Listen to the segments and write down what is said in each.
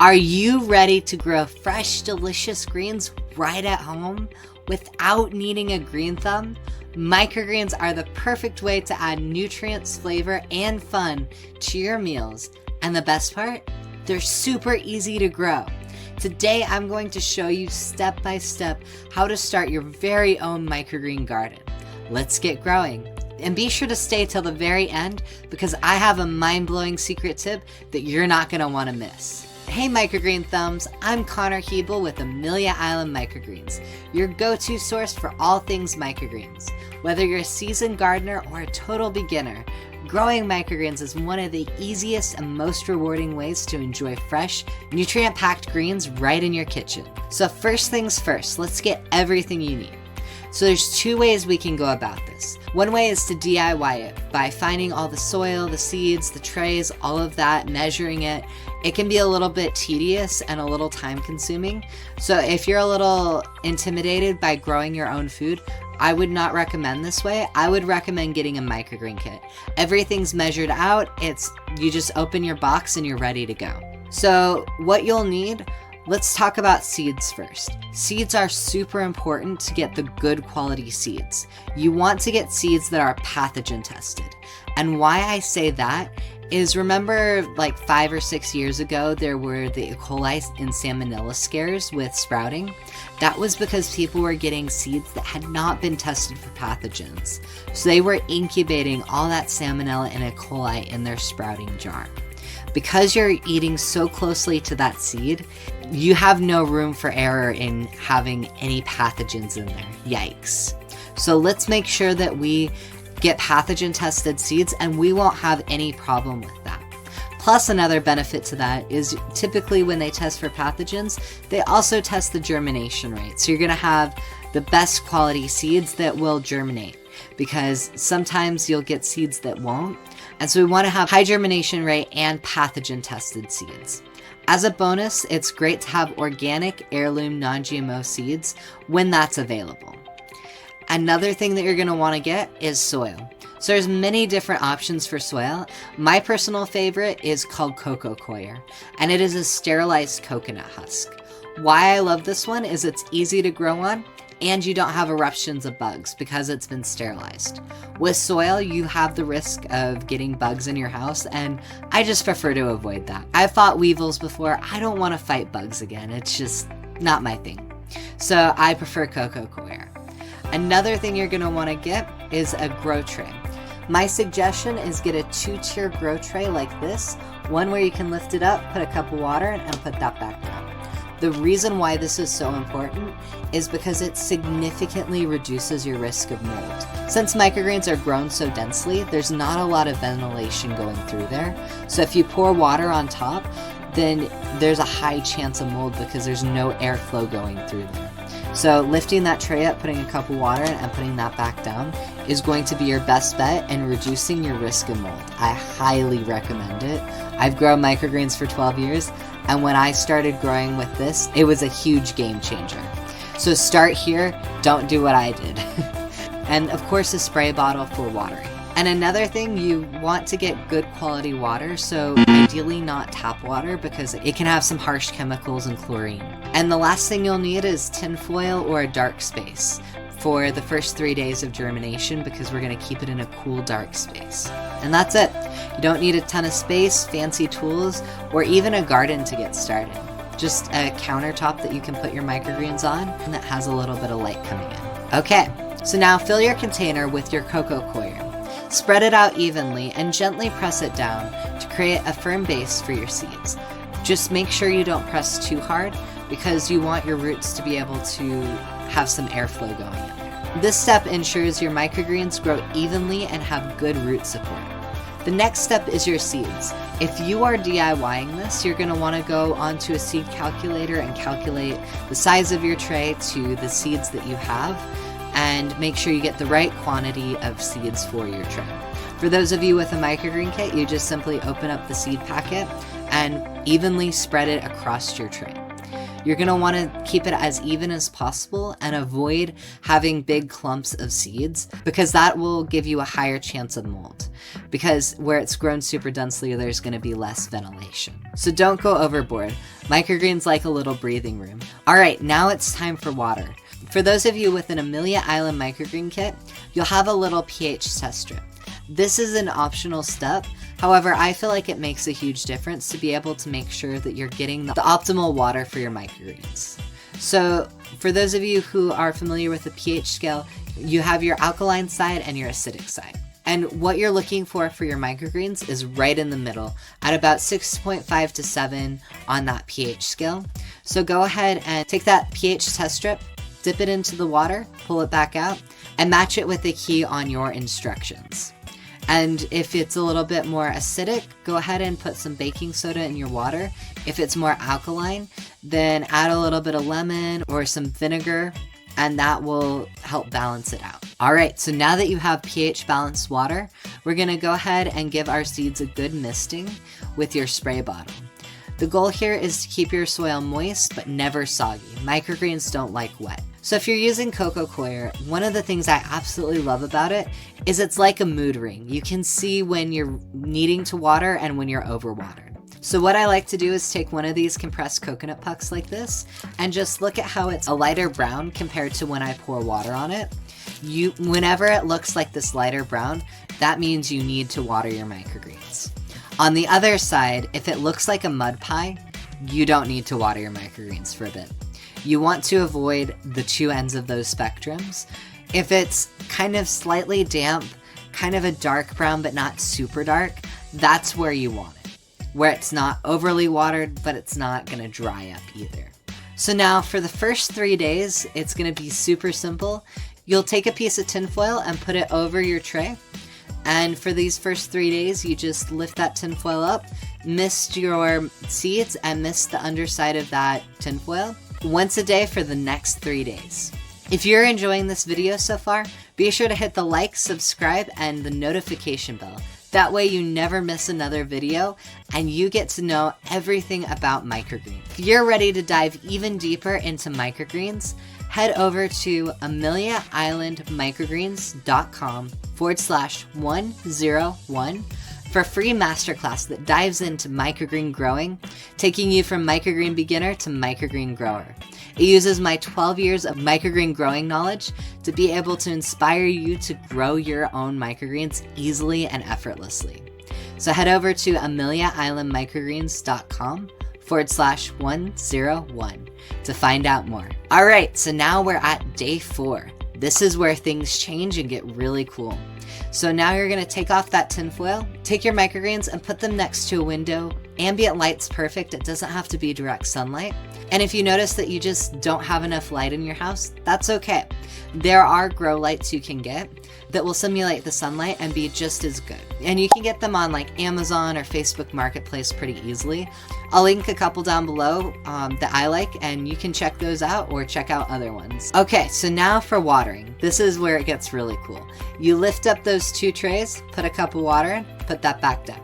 Are you ready to grow fresh, delicious greens right at home without needing a green thumb? Microgreens are the perfect way to add nutrients, flavor, and fun to your meals. And the best part? They're super easy to grow. Today, I'm going to show you step by step how to start your very own microgreen garden. Let's get growing. And be sure to stay till the very end because I have a mind-blowing secret tip that you're not going to want to miss. Hey microgreen thumbs, I'm Connor Hebel with Amelia Island Microgreens, your go-to source for all things microgreens. Whether you're a seasoned gardener or a total beginner, growing microgreens is one of the easiest and most rewarding ways to enjoy fresh, nutrient-packed greens right in your kitchen. So first things first, let's get everything you need. So there's two ways we can go about this. One way is to DIY it by finding all the soil, the seeds, the trays, all of that, measuring it. It can be a little bit tedious and a little time consuming. So if you're a little intimidated by growing your own food, I would not recommend this way. I would recommend getting a microgreen kit. Everything's measured out. You just open your box and you're ready to go. So what you'll need, let's talk about seeds first. Seeds are super important to get the good quality seeds. You want to get seeds that are pathogen tested. And why I say that is, remember like 5 or 6 years ago, there were the E. coli and salmonella scares with sprouting? That was because people were getting seeds that had not been tested for pathogens. So they were incubating all that salmonella and E. coli in their sprouting jar. Because you're eating so closely to that seed, you have no room for error in having any pathogens in there. Yikes. So let's make sure that we get pathogen tested seeds and we won't have any problem with that. Plus, another benefit to that is typically when they test for pathogens, they also test the germination rate. So you're going to have the best quality seeds that will germinate, because sometimes you'll get seeds that won't. And so we want to have high germination rate and pathogen tested seeds. As a bonus, it's great to have organic, heirloom, non-GMO seeds when that's available. Another thing that you're going to want to get is soil. So there's many different options for soil. My personal favorite is called coco coir, and it is a sterilized coconut husk. Why I love this one is it's easy to grow on, and you don't have eruptions of bugs because it's been sterilized. With soil, you have the risk of getting bugs in your house, and I just prefer to avoid that. I've fought weevils before. I don't want to fight bugs again. It's just not my thing. So I prefer coco coir. Another thing you're going to want to get is a grow tray. My suggestion is get a 2-tier grow tray like this, one where you can lift it up, put a cup of water, and put that back down. The reason why this is so important is because it significantly reduces your risk of mold. Since microgreens are grown so densely, there's not a lot of ventilation going through there. So if you pour water on top, then there's a high chance of mold because there's no airflow going through there. So lifting that tray up, putting a cup of water in, and putting that back down is going to be your best bet in reducing your risk of mold. I highly recommend it. I've grown microgreens for 12 years, and when I started growing with this, it was a huge game changer. So start here, don't do what I did. And of course, a spray bottle for watering. And another thing, you want to get good quality water, so ideally not tap water because it can have some harsh chemicals and chlorine. And the last thing you'll need is tin foil or a dark space for the first 3 days of germination because we're going to keep it in a cool, dark space. And that's it. You don't need a ton of space, fancy tools, or even a garden to get started. Just a countertop that you can put your microgreens on and that has a little bit of light coming in. Okay, so now fill your container with your coco coir. Spread it out evenly and gently press it down to create a firm base for your seeds. Just make sure you don't press too hard because you want your roots to be able to have some airflow going in there. This step ensures your microgreens grow evenly and have good root support. The next step is your seeds. If you are DIYing this, you're going to want to go onto a seed calculator and calculate the size of your tray to the seeds that you have, and make sure you get the right quantity of seeds for your tray. For those of you with a microgreen kit, you just simply open up the seed packet and evenly spread it across your tray. You're going to want to keep it as even as possible and avoid having big clumps of seeds because that will give you a higher chance of mold. Because where it's grown super densely, there's going to be less ventilation. So don't go overboard. Microgreens like a little breathing room. Alright, now it's time for water. For those of you with an Amelia Island Microgreen Kit, you'll have a little pH test strip. This is an optional step, however I feel like it makes a huge difference to be able to make sure that you're getting the optimal water for your microgreens. So for those of you who are familiar with the pH scale, you have your alkaline side and your acidic side. And what you're looking for your microgreens is right in the middle, at about 6.5 to 7 on that pH scale. So go ahead and take that pH test strip, dip it into the water, pull it back out, and match it with the key on your instructions. And if it's a little bit more acidic, go ahead and put some baking soda in your water. If it's more alkaline, then add a little bit of lemon or some vinegar, and that will help balance it out. All right, so now that you have pH balanced water, we're gonna go ahead and give our seeds a good misting with your spray bottle. The goal here is to keep your soil moist, but never soggy. Microgreens don't like wet. So if you're using coco coir, one of the things I absolutely love about it is it's like a mood ring. You can see when you're needing to water and when you're overwatered. So what I like to do is take one of these compressed coconut pucks like this and just look at how it's a lighter brown compared to when I pour water on it. Whenever it looks like this lighter brown, that means you need to water your microgreens. On the other side, if it looks like a mud pie, you don't need to water your microgreens for a bit. You want to avoid the two ends of those spectrums. If it's kind of slightly damp, kind of a dark brown but not super dark, that's where you want it. Where it's not overly watered, but it's not gonna dry up either. So now for the first 3 days, it's gonna be super simple. You'll take a piece of tinfoil and put it over your tray. And for these first 3 days, you just lift that tinfoil up, mist your seeds, and mist the underside of that tinfoil once a day for the next 3 days. If you're enjoying this video so far, be sure to hit the like, subscribe, and the notification bell. That way you never miss another video and you get to know everything about microgreens. If you're ready to dive even deeper into microgreens, head over to ameliaislandmicrogreens.com/101 for a free masterclass that dives into microgreen growing, taking you from microgreen beginner to microgreen grower. It uses my 12 years of microgreen growing knowledge to be able to inspire you to grow your own microgreens easily and effortlessly. So head over to ameliaislandmicrogreens.com/101 to find out more. All right, so now we're at day 4. This is where things change and get really cool. So now you're gonna take off that tinfoil, take your microgreens and put them next to a window. Ambient light's perfect, it doesn't have to be direct sunlight. And if you notice that you just don't have enough light in your house, that's okay. There are grow lights you can get that will simulate the sunlight and be just as good. And you can get them on like Amazon or Facebook Marketplace pretty easily. I'll link a couple down below that I like, and you can check those out or check out other ones. Okay, so now for watering. This is where it gets really cool. You lift up those 2 trays, put a cup of water in, put that back down.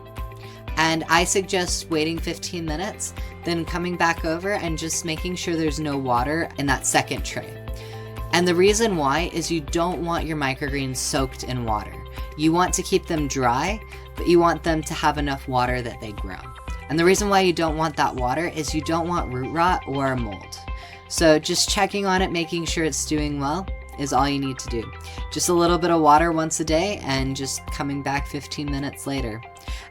And I suggest waiting 15 minutes, then coming back over and just making sure there's no water in that second tray. And the reason why is you don't want your microgreens soaked in water. You want to keep them dry, but you want them to have enough water that they grow. And the reason why you don't want that water is you don't want root rot or mold. So just checking on it, making sure it's doing well is all you need to do. Just a little bit of water once a day and just coming back 15 minutes later.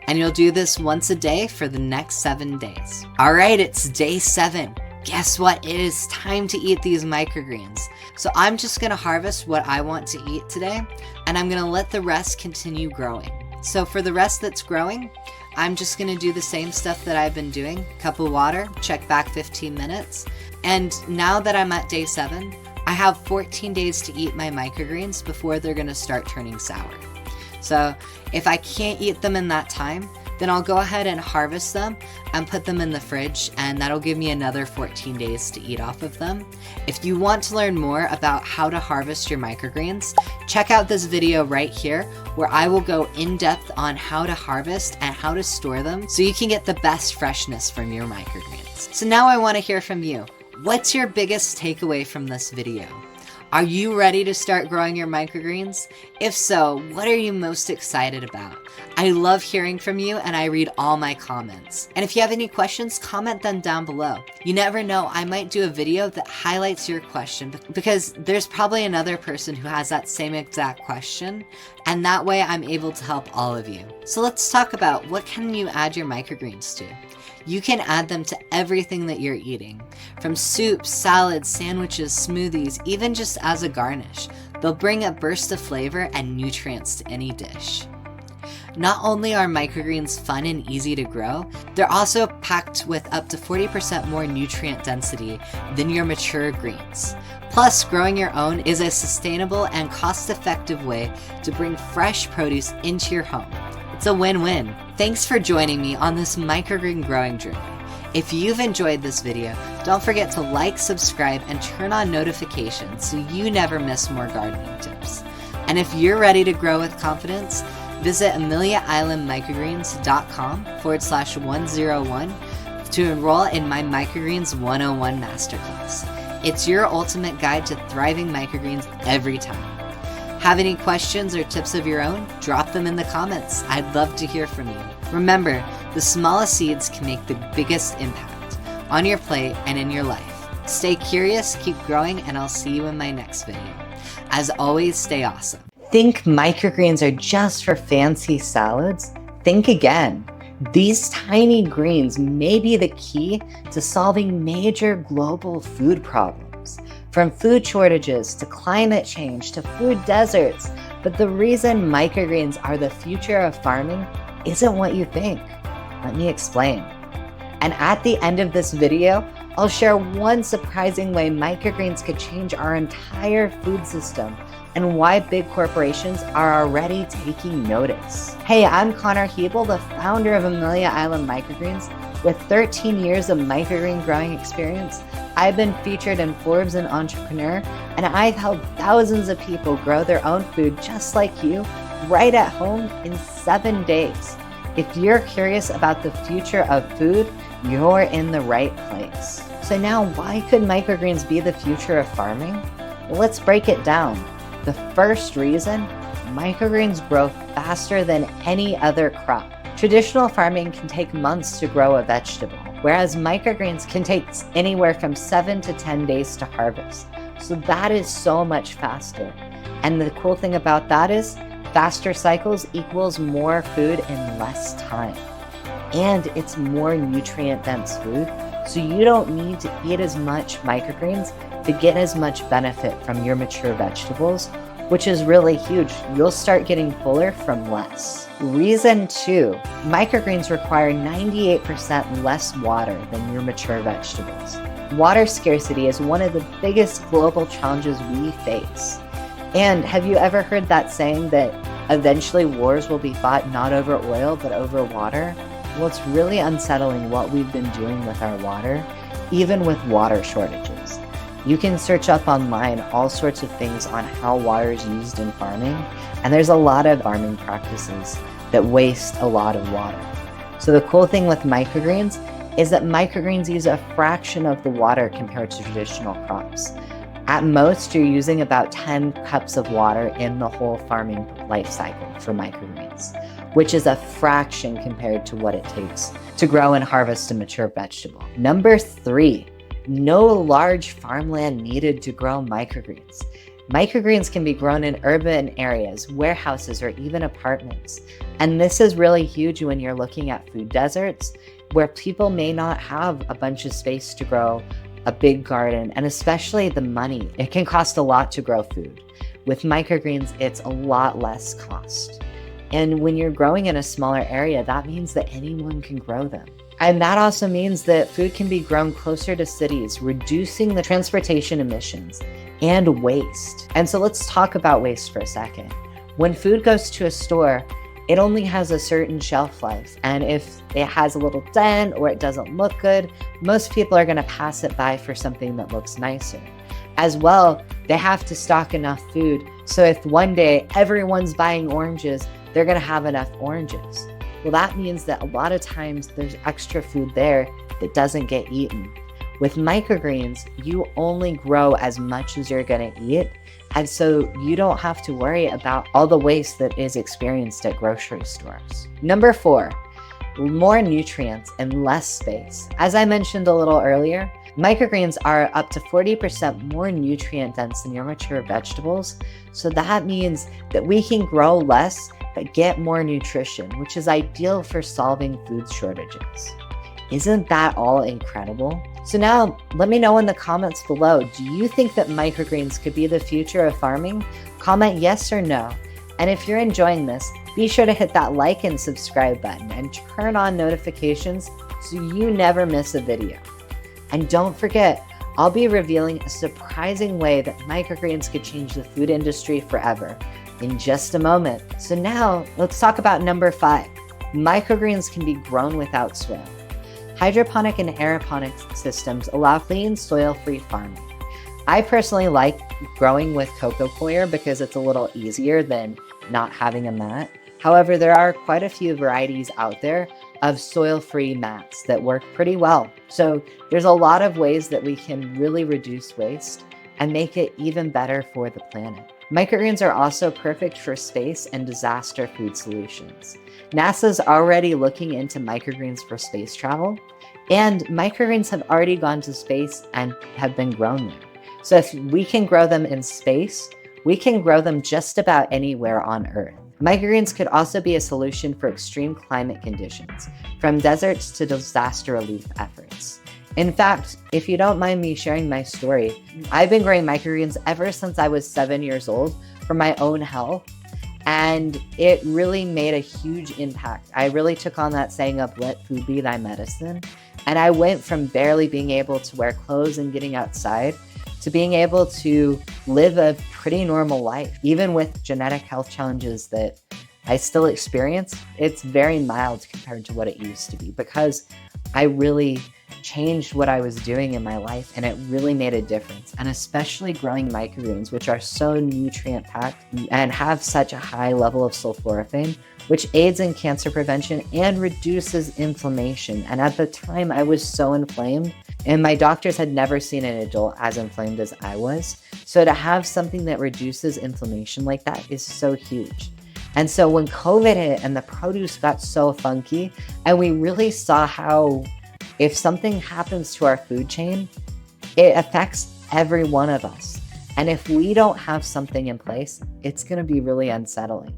And you'll do this once a day for the next 7 days. All right, it's day 7. Guess what? It is time to eat these microgreens. So I'm just gonna harvest what I want to eat today, and I'm gonna let the rest continue growing. So for the rest that's growing, I'm just gonna do the same stuff that I've been doing. Cup of water, check back 15 minutes. And now that I'm at day 7, I have 14 days to eat my microgreens before they're gonna start turning sour. So if I can't eat them in that time, then I'll go ahead and harvest them and put them in the fridge, and that'll give me another 14 days to eat off of them. If you want to learn more about how to harvest your microgreens, check out this video right here where I will go in depth on how to harvest and how to store them so you can get the best freshness from your microgreens. So now I want to hear from you. What's your biggest takeaway from this video? Are you ready to start growing your microgreens? If so, what are you most excited about? I love hearing from you and I read all my comments. And if you have any questions, comment them down below. You never know, I might do a video that highlights your question because there's probably another person who has that same exact question, and that way I'm able to help all of you. So let's talk about what can you add your microgreens to. You can add them to everything that you're eating, from soups, salads, sandwiches, smoothies, even just as a garnish. They'll bring a burst of flavor and nutrients to any dish. Not only are microgreens fun and easy to grow, they're also packed with up to 40% more nutrient density than your mature greens. Plus, growing your own is a sustainable and cost-effective way to bring fresh produce into your home. It's a win-win. Thanks for joining me on this microgreen growing journey. If you've enjoyed this video, don't forget to like, subscribe, and turn on notifications so you never miss more gardening tips. And if you're ready to grow with confidence, visit AmeliaIslandMicrogreens.com/101 to enroll in my Microgreens 101 Masterclass. It's your ultimate guide to thriving microgreens every time. Have any questions or tips of your own? Drop them in the comments. I'd love to hear from you. Remember, the smallest seeds can make the biggest impact on your plate and in your life. Stay curious, keep growing, and I'll see you in my next video. As always, stay awesome. Think microgreens are just for fancy salads? Think again. These tiny greens may be the key to solving major global food problems. From food shortages to climate change to food deserts. But the reason microgreens are the future of farming isn't what you think. Let me explain. And at the end of this video, I'll share one surprising way microgreens could change our entire food system and why big corporations are already taking notice. Hey, I'm Connor Hebel, the founder of Amelia Island Microgreens. With 13 years of microgreen growing experience, I've been featured in Forbes and Entrepreneur, and I've helped thousands of people grow their own food just like you, right at home in 7 days. If you're curious about the future of food, you're in the right place. So now, why could microgreens be the future of farming? Well, let's break it down. The first reason, microgreens grow faster than any other crop. Traditional farming can take months to grow a vegetable, whereas microgreens can take anywhere from 7 to 10 days to harvest. So that is so much faster. And the cool thing about that is faster cycles equals more food in less time. And it's more nutrient-dense food, so you don't need to eat as much microgreens to get as much benefit from your mature vegetables, which is really huge. You'll start getting fuller from less. Reason 2, microgreens require 98% less water than your mature vegetables. Water scarcity is one of the biggest global challenges we face. And have you ever heard that saying that eventually wars will be fought not over oil, but over water? Well, it's really unsettling what we've been doing with our water, even with water shortages. You can search up online all sorts of things on how water is used in farming, and there's a lot of farming practices that waste a lot of water. So the cool thing with microgreens is that microgreens use a fraction of the water compared to traditional crops. At most, you're using about 10 cups of water in the whole farming life cycle for microgreens, which is a fraction compared to what it takes to grow and harvest a mature vegetable. Number 3, no large farmland needed to grow microgreens. Microgreens can be grown in urban areas, warehouses, or even apartments. And this is really huge when you're looking at food deserts, where people may not have a bunch of space to grow a big garden, and especially the money. It can cost a lot to grow food. With microgreens, it's a lot less cost. And when you're growing in a smaller area, that means that anyone can grow them. And that also means that food can be grown closer to cities, reducing the transportation emissions and waste. And so let's talk about waste for a second. When food goes to a store, it only has a certain shelf life. And if it has a little dent or it doesn't look good, most people are going to pass it by for something that looks nicer. As well, they have to stock enough food. So if one day everyone's buying oranges, they're going to have enough oranges. Well, that means that a lot of times there's extra food there that doesn't get eaten. With microgreens, you only grow as much as you're gonna eat, and so you don't have to worry about all the waste that is experienced at grocery stores. Number 4, more nutrients and less space. As I mentioned a little earlier, microgreens are up to 40% more nutrient dense than your mature vegetables. So that means that we can grow less, but get more nutrition, which is ideal for solving food shortages. Isn't that all incredible? So now let me know in the comments below, do you think that microgreens could be the future of farming? Comment yes or no. And if you're enjoying this, be sure to hit that like and subscribe button and turn on notifications so you never miss a video. And don't forget, I'll be revealing a surprising way that microgreens could change the food industry forever in just a moment. So now let's talk about number 5. Microgreens can be grown without soil. Hydroponic and aeroponic systems allow clean, soil-free farming. I personally like growing with coco coir because it's a little easier than not having a mat. However, there are quite a few varieties out there of soil-free mats that work pretty well. So there's a lot of ways that we can really reduce waste and make it even better for the planet. Microgreens are also perfect for space and disaster food solutions. NASA's already looking into microgreens for space travel, and microgreens have already gone to space and have been grown there. So if we can grow them in space, we can grow them just about anywhere on Earth. Microgreens could also be a solution for extreme climate conditions, from deserts to disaster relief efforts. In fact, if you don't mind me sharing my story, I've been growing microgreens ever since I was 7 years old for my own health, and it really made a huge impact. I really took on that saying of let food be thy medicine, and I went from barely being able to wear clothes and getting outside to being able to live a pretty normal life. Even with genetic health challenges that I still experience, it's very mild compared to what it used to be because I really changed what I was doing in my life, and it really made a difference. And especially growing microgreens, which are so nutrient packed and have such a high level of sulforaphane, which aids in cancer prevention and reduces inflammation. And at the time I was so inflamed, and my doctors had never seen an adult as inflamed as I was. So to have something that reduces inflammation like that is so huge. And so when COVID hit and the produce got so funky, and we really saw how if something happens to our food chain, it affects every one of us. And if we don't have something in place, it's going to be really unsettling.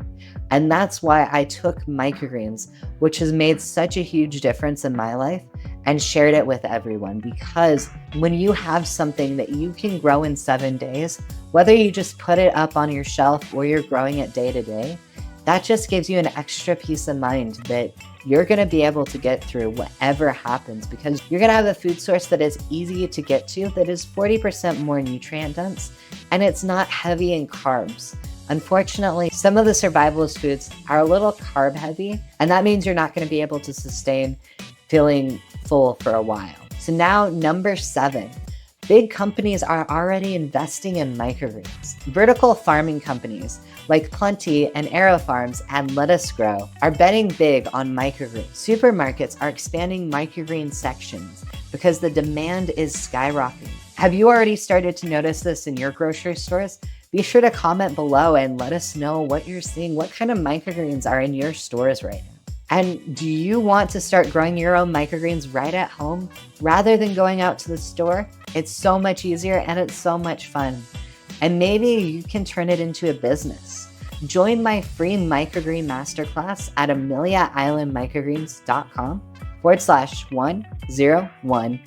And that's why I took microgreens, which has made such a huge difference in my life, and shared it with everyone. Because when you have something that you can grow in 7 days, whether you just put it up on your shelf or you're growing it day to day, that just gives you an extra peace of mind that you're going to be able to get through whatever happens, because you're going to have a food source that is easy to get to, that is 40% more nutrient dense, and it's not heavy in carbs. Unfortunately, some of the survivalist foods are a little carb heavy, and that means you're not going to be able to sustain feeling full for a while. So now number 7. Big companies are already investing in microgreens. Vertical farming companies like Plenty and AeroFarms and Let Us Grow are betting big on microgreens. Supermarkets are expanding microgreen sections because the demand is skyrocketing. Have you already started to notice this in your grocery stores? Be sure to comment below and let us know what you're seeing. What kind of microgreens are in your stores right now? And do you want to start growing your own microgreens right at home rather than going out to the store? It's so much easier and it's so much fun. And maybe you can turn it into a business. Join my free microgreen masterclass at ameliaislandmicrogreens.com/101,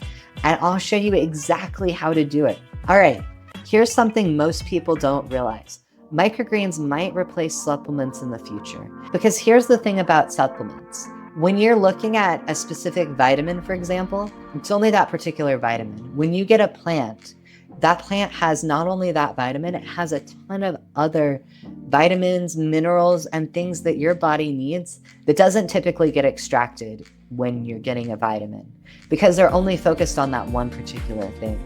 and I'll show you exactly how to do it. All right, here's something most people don't realize. Microgreens might replace supplements in the future. Because here's the thing about supplements. When you're looking at a specific vitamin, for example, it's only that particular vitamin. When you get a plant, that plant has not only that vitamin, it has a ton of other vitamins, minerals, and things that your body needs that doesn't typically get extracted when you're getting a vitamin, because they're only focused on that one particular thing.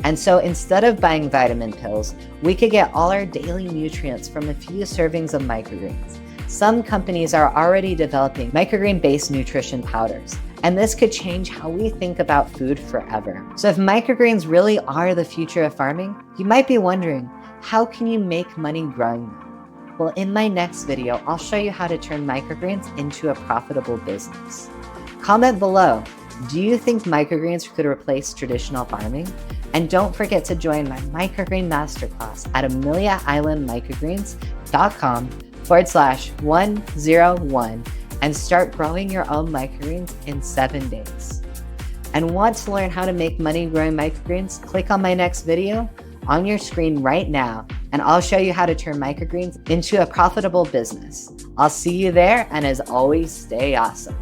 And so instead of buying vitamin pills, we could get all our daily nutrients from a few servings of microgreens. Some companies are already developing microgreen-based nutrition powders, And this could change how we think about food forever. So if microgreens really are the future of farming, you might be wondering, how can you make money growing them? Well, in my next video, I'll show you how to turn microgreens into a profitable business. Comment below, do you think microgreens could replace traditional farming? And don't forget to join my microgreen masterclass at ameliaislandmicrogreens.com/101 and start growing your own microgreens in 7 days. And want to learn how to make money growing microgreens? Click on my next video on your screen right now, and I'll show you how to turn microgreens into a profitable business. I'll see you there, and as always, stay awesome.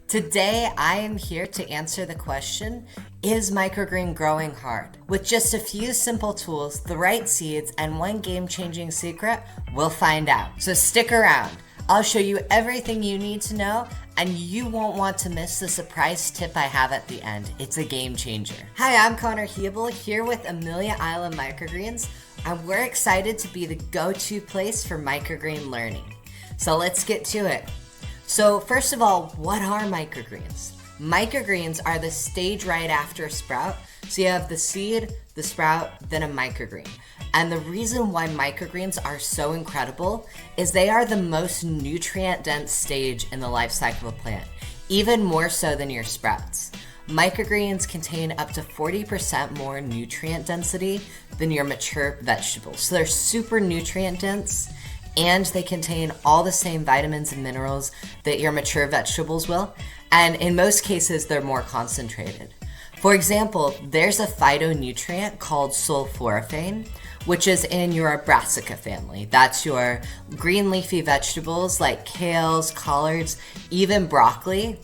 Today, I am here to answer the question, is microgreen growing hard? With just a few simple tools, the right seeds, and one game-changing secret, we'll find out. So stick around. I'll show you everything you need to know, and you won't want to miss the surprise tip I have at the end. It's a game changer. Hi, I'm Connor Hebel here with Amelia Island Microgreens, and we're excited to be the go-to place for microgreen learning. So let's get to it. So first of all, what are microgreens? Microgreens are the stage right after a sprout. So you have the seed, the sprout, then a microgreen. And the reason why microgreens are so incredible is they are the most nutrient-dense stage in the life cycle of a plant, even more so than your sprouts. Microgreens contain up to 40% more nutrient density than your mature vegetables. So they're super nutrient dense, and they contain all the same vitamins and minerals that your mature vegetables will, and in most cases, they're more concentrated. For example, there's a phytonutrient called sulforaphane, which is in your brassica family. That's your green leafy vegetables like kales, collards, even broccoli.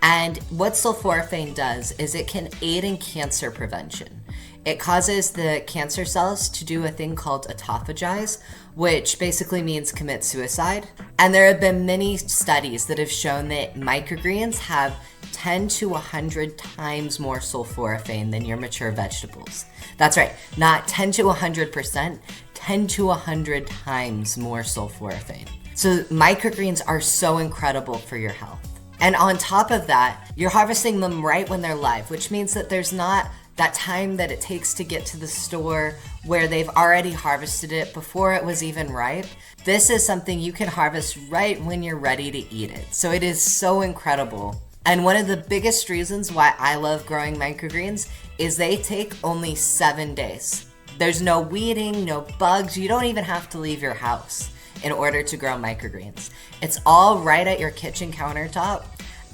And what sulforaphane does is it can aid in cancer prevention. It causes the cancer cells to do a thing called autophagize, which basically means commit suicide. And there have been many studies that have shown that microgreens have 10 to 100 times more sulforaphane than your mature vegetables. That's right, not 10 to 100%, 10 to 100 times more sulforaphane. So microgreens are so incredible for your health. And on top of that, you're harvesting them right when they're live, which means that there's not that time that it takes to get to the store where they've already harvested it before it was even ripe. This is something you can harvest right when you're ready to eat it. So it is so incredible. And one of the biggest reasons why I love growing microgreens is they take only 7 days. There's no weeding, no bugs. You don't even have to leave your house in order to grow microgreens. It's all right at your kitchen countertop.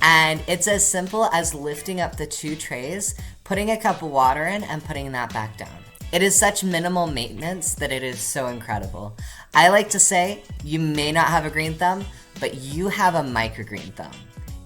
And it's as simple as lifting up the 2 trays, putting a cup of water in, and putting that back down. It is such minimal maintenance that it is so incredible. I like to say, you may not have a green thumb, but you have a microgreen thumb.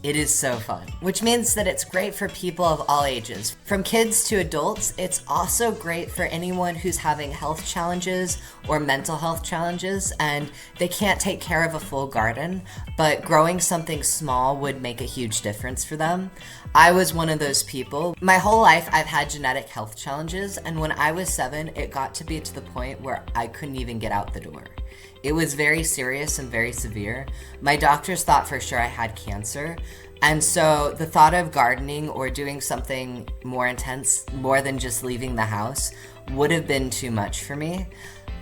It is so fun, which means that it's great for people of all ages. From kids to adults, it's also great for anyone who's having health challenges or mental health challenges and they can't take care of a full garden, but growing something small would make a huge difference for them. I was one of those people. My whole life, I've had genetic health challenges, and when I was 7, it got to be to the point where I couldn't even get out the door. It was very serious and very severe. My doctors thought for sure I had cancer. And so the thought of gardening or doing something more intense, more than just leaving the house, would have been too much for me.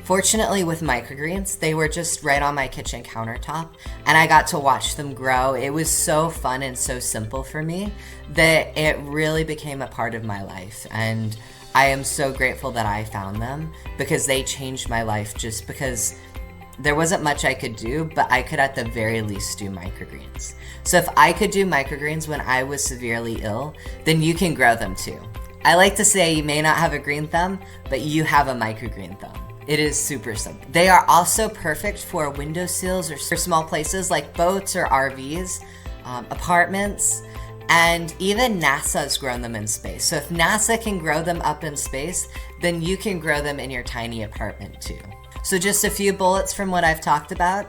Fortunately with microgreens, they were just right on my kitchen countertop and I got to watch them grow. It was so fun and so simple for me that it really became a part of my life. And I am so grateful that I found them because they changed my life just because there wasn't much I could do, but I could at the very least do microgreens. So if I could do microgreens when I was severely ill, then you can grow them too. I like to say you may not have a green thumb, but you have a microgreen thumb. It is super simple. They are also perfect for windowsills or for small places like boats or RVs, apartments, and even NASA's grown them in space. So if NASA can grow them up in space, then you can grow them in your tiny apartment too. So just a few bullets from what I've talked about.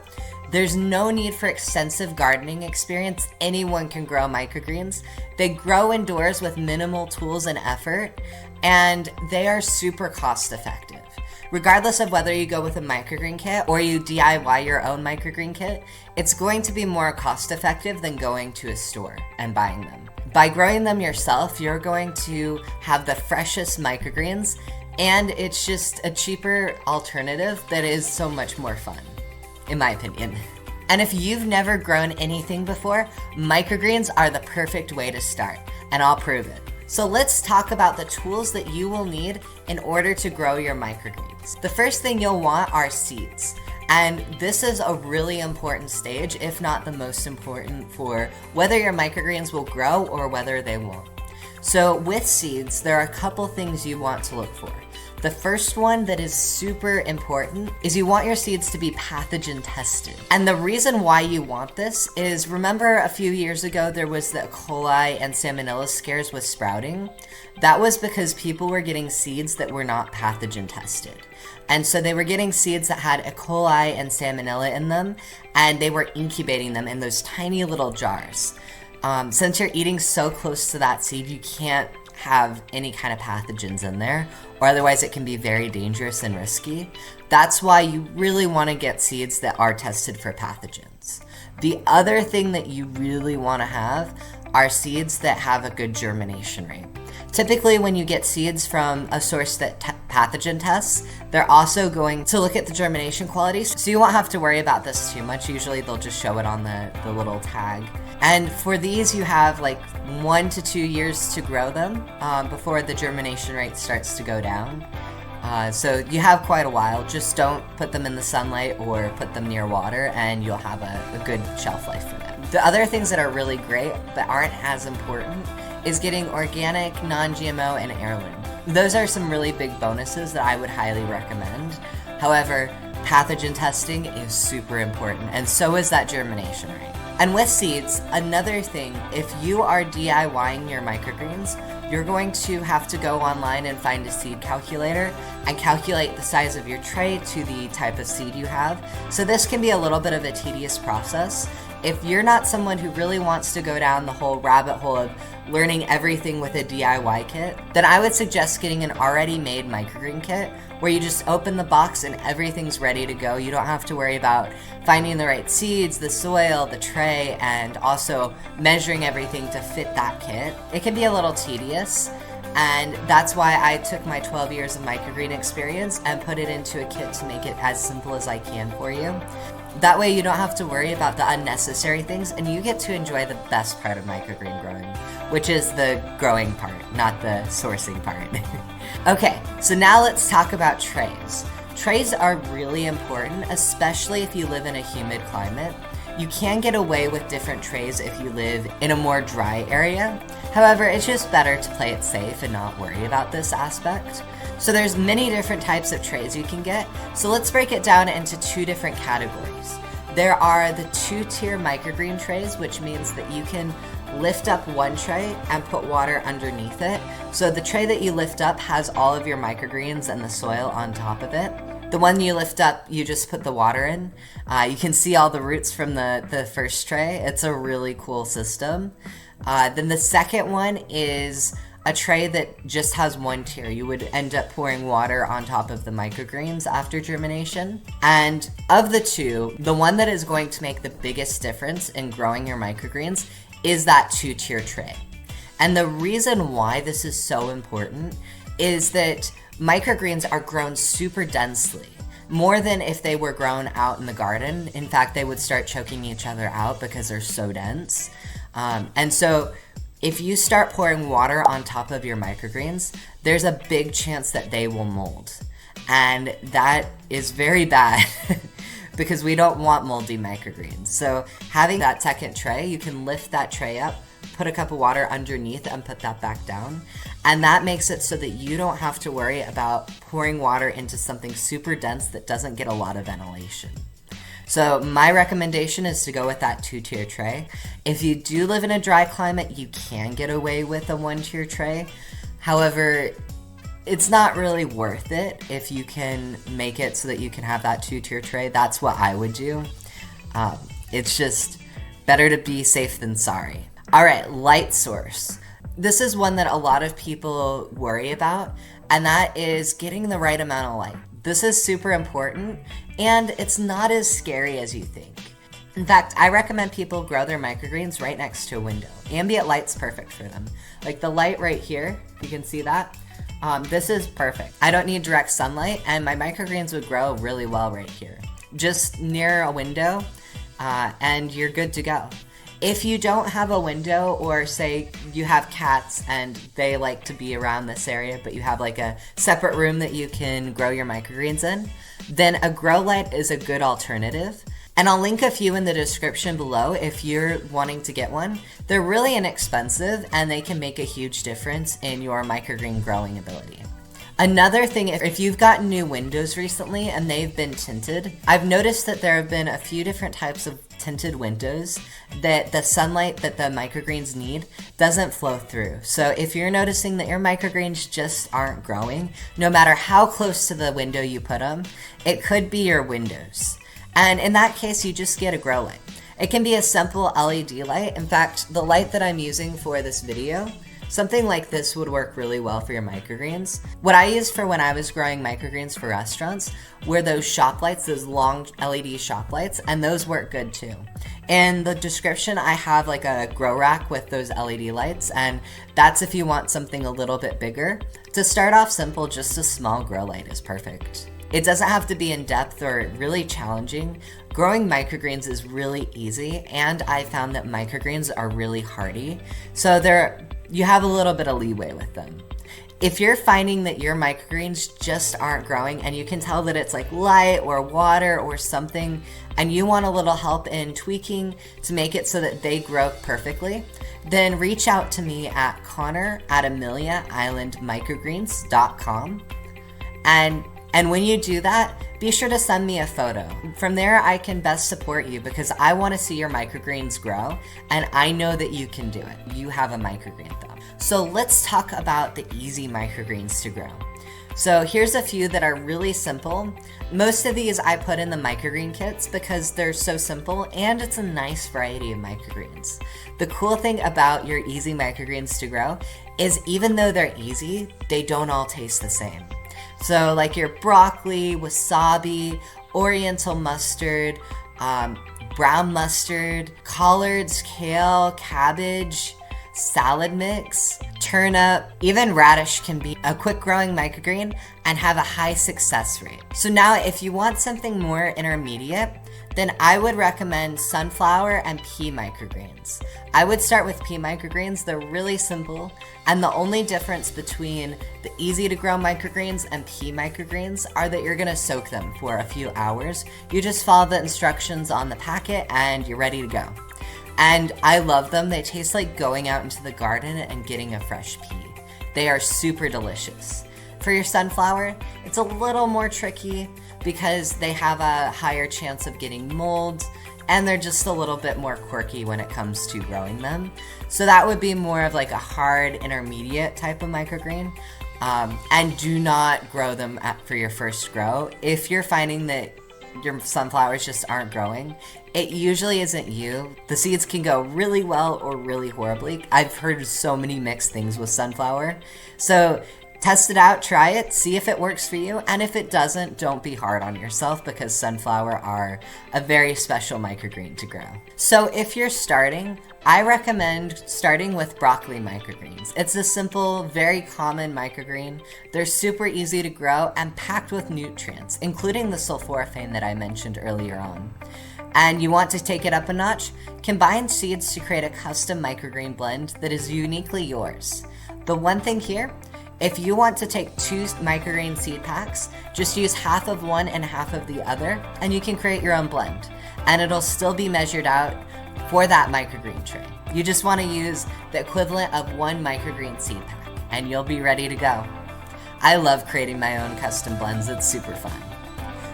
There's no need for extensive gardening experience. Anyone can grow microgreens. They grow indoors with minimal tools and effort, and they are super cost effective. Regardless of whether you go with a microgreen kit or you DIY your own microgreen kit, it's going to be more cost effective than going to a store and buying them. By growing them yourself, you're going to have the freshest microgreens, and it's just a cheaper alternative that is so much more fun, in my opinion. And if you've never grown anything before, microgreens are the perfect way to start, and I'll prove it. So let's talk about the tools that you will need in order to grow your microgreens. The first thing you'll want are seeds. And this is a really important stage, if not the most important, for whether your microgreens will grow or whether they won't. So with seeds, there are a couple things you want to look for. The first one that is super important is you want your seeds to be pathogen tested. And the reason why you want this is, remember a few years ago there was the E. coli and Salmonella scares with sprouting? That was because people were getting seeds that were not pathogen tested. And so they were getting seeds that had E. coli and Salmonella in them, and they were incubating them in those tiny little jars. Since you're eating so close to that seed, you can't have any kind of pathogens in there, or otherwise it can be very dangerous and risky. That's why you really want to get seeds that are tested for pathogens. The other thing that you really want to have are seeds that have a good germination rate. Typically, when you get seeds from a source that pathogen tests, they're also going to look at the germination qualities, so you won't have to worry about this too much. Usually they'll just show it on the little tag. And for these, you have like 1 to 2 years to grow them before the germination rate starts to go down. So you have quite a while. Just don't put them in the sunlight or put them near water, and you'll have a good shelf life for them. The other things that are really great but aren't as important is getting organic, non-GMO, and heirloom. Those are some really big bonuses that I would highly recommend. However, pathogen testing is super important, and so is that germination rate. And with seeds, another thing, if you are DIYing your microgreens, you're going to have to go online and find a seed calculator and calculate the size of your tray to the type of seed you have. So this can be a little bit of a tedious process. If you're not someone who really wants to go down the whole rabbit hole of learning everything with a DIY kit, then I would suggest getting an already made microgreen kit where you just open the box and everything's ready to go. You don't have to worry about finding the right seeds, the soil, the tray, and also measuring everything to fit that kit. It can be a little tedious, and that's why I took my 12 years of microgreen experience and put it into a kit to make it as simple as I can for you. That way you don't have to worry about the unnecessary things, and you get to enjoy the best part of microgreen growing, which is the growing part, not the sourcing part. Okay, so now let's talk about trays. Trays are really important, especially if you live in a humid climate. You can get away with different trays if you live in a more dry area. However, it's just better to play it safe and not worry about this aspect. So there's many different types of trays you can get. So let's break it down into 2 different categories. There are the 2-tier microgreen trays, which means that you can lift up one tray and put water underneath it. So the tray that you lift up has all of your microgreens and the soil on top of it. The one you lift up, you just put the water in. You can see all the roots from the first tray. It's a really cool system. Then the second one is a tray that just has one tier. You would end up pouring water on top of the microgreens after germination. And of the two, the one that is going to make the biggest difference in growing your microgreens is that 2-tier tray. And the reason why this is so important is that microgreens are grown super densely, more than if they were grown out in the garden. In fact, they would start choking each other out because they're so dense. And so if you start pouring water on top of your microgreens, there's a big chance that they will mold. And that is very bad because we don't want moldy microgreens. So having that second tray, you can lift that tray up, put a cup of water underneath and put that back down. And that makes it so that you don't have to worry about pouring water into something super dense that doesn't get a lot of ventilation. So my recommendation is to go with that 2-tier tray. If you do live in a dry climate, you can get away with a 1-tier tray. However, it's not really worth it if you can make it so that you can have that 2-tier tray. That's what I would do. It's just better to be safe than sorry. All right, light source. This is one that a lot of people worry about, and that is getting the right amount of light. This is super important, and it's not as scary as you think. In fact, I recommend people grow their microgreens right next to a window. Ambient light's perfect for them. Like the light right here, you can see that. This is perfect. I don't need direct sunlight, and my microgreens would grow really well right here. Just near a window, and you're good to go. If you don't have a window, or say you have cats and they like to be around this area, but you have like a separate room that you can grow your microgreens in, then a grow light is a good alternative. And I'll link a few in the description below if you're wanting to get one. They're really inexpensive and they can make a huge difference in your microgreen growing ability. Another thing, if you've gotten new windows recently and they've been tinted, I've noticed that there have been a few different types of tinted windows that the sunlight that the microgreens need doesn't flow through. So if you're noticing that your microgreens just aren't growing, no matter how close to the window you put them, it could be your windows. And in that case, you just get a grow light. It can be a simple LED light. In fact, the light that I'm using for this video, something like this would work really well for your microgreens. What I used for when I was growing microgreens for restaurants were those shop lights, those long LED shop lights, and those work good too. In the description, I have like a grow rack with those LED lights, and that's if you want something a little bit bigger. To start off simple, just a small grow light is perfect. It doesn't have to be in depth or really challenging. Growing microgreens is really easy, and I found that microgreens are really hardy, so you have a little bit of leeway with them. If you're finding that your microgreens just aren't growing and you can tell that it's like light or water or something, and you want a little help in tweaking to make it so that they grow perfectly, then reach out to me at Connor@AmeliaIslandMicrogreens.com. And when you do that, be sure to send me a photo. From there, I can best support you because I want to see your microgreens grow, and I know that you can do it. You have a microgreen thumb. So let's talk about the easy microgreens to grow. So here's a few that are really simple. Most of these I put in the microgreen kits because they're so simple and it's a nice variety of microgreens. The cool thing about your easy microgreens to grow is even though they're easy, they don't all taste the same. So like your broccoli, wasabi, oriental mustard, brown mustard, collards, kale, cabbage, salad mix, turnip, even radish can be a quick growing microgreen and have a high success rate. So now if you want something more intermediate, then I would recommend sunflower and pea microgreens. I would start with pea microgreens. They're really simple, and the only difference between the easy to grow microgreens and pea microgreens are that you're gonna soak them for a few hours. You just follow the instructions on the packet and you're ready to go. And I love them. They taste like going out into the garden and getting a fresh pea. They are super delicious. For your sunflower, it's a little more tricky because they have a higher chance of getting mold and they're just a little bit more quirky when it comes to growing them. So that would be more of like a hard intermediate type of microgreen. And do not grow them for your first grow. If you're finding that your sunflowers just aren't growing, it usually isn't you. The seeds can go really well or really horribly. I've heard so many mixed things with sunflower. So test it out, try it, see if it works for you, and if it doesn't, don't be hard on yourself because sunflower are a very special microgreen to grow. So if you're starting, I recommend starting with broccoli microgreens. It's a simple, very common microgreen. They're super easy to grow and packed with nutrients, including the sulforaphane that I mentioned earlier on. And you want to take it up a notch? Combine seeds to create a custom microgreen blend that is uniquely yours. The one thing here, if you want to take 2 microgreen seed packs, just use half of one and half of the other, and you can create your own blend. And it'll still be measured out for that microgreen tray. You just want to use the equivalent of 1 microgreen seed pack, and you'll be ready to go. I love creating my own custom blends. It's super fun.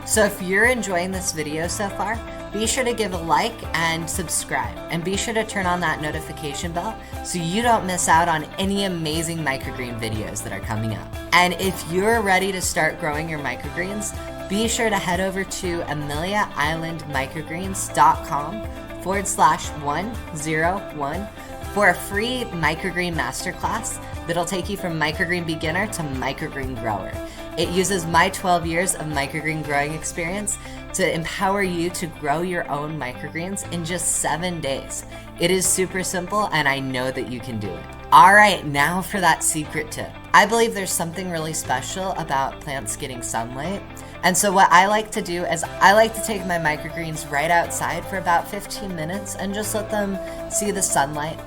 So if you're enjoying this video so far, be sure to give a like and subscribe, and be sure to turn on that notification bell so you don't miss out on any amazing microgreen videos that are coming up. And if you're ready to start growing your microgreens, be sure to head over to AmeliaIslandMicrogreens.com/101 for a free microgreen masterclass that'll take you from microgreen beginner to microgreen grower. It uses my 12 years of microgreen growing experience to empower you to grow your own microgreens in just 7 days. It is super simple, and I know that you can do it. All right, now for that secret tip. I believe there's something really special about plants getting sunlight. And so what I like to do is I like to take my microgreens right outside for about 15 minutes and just let them see the sunlight.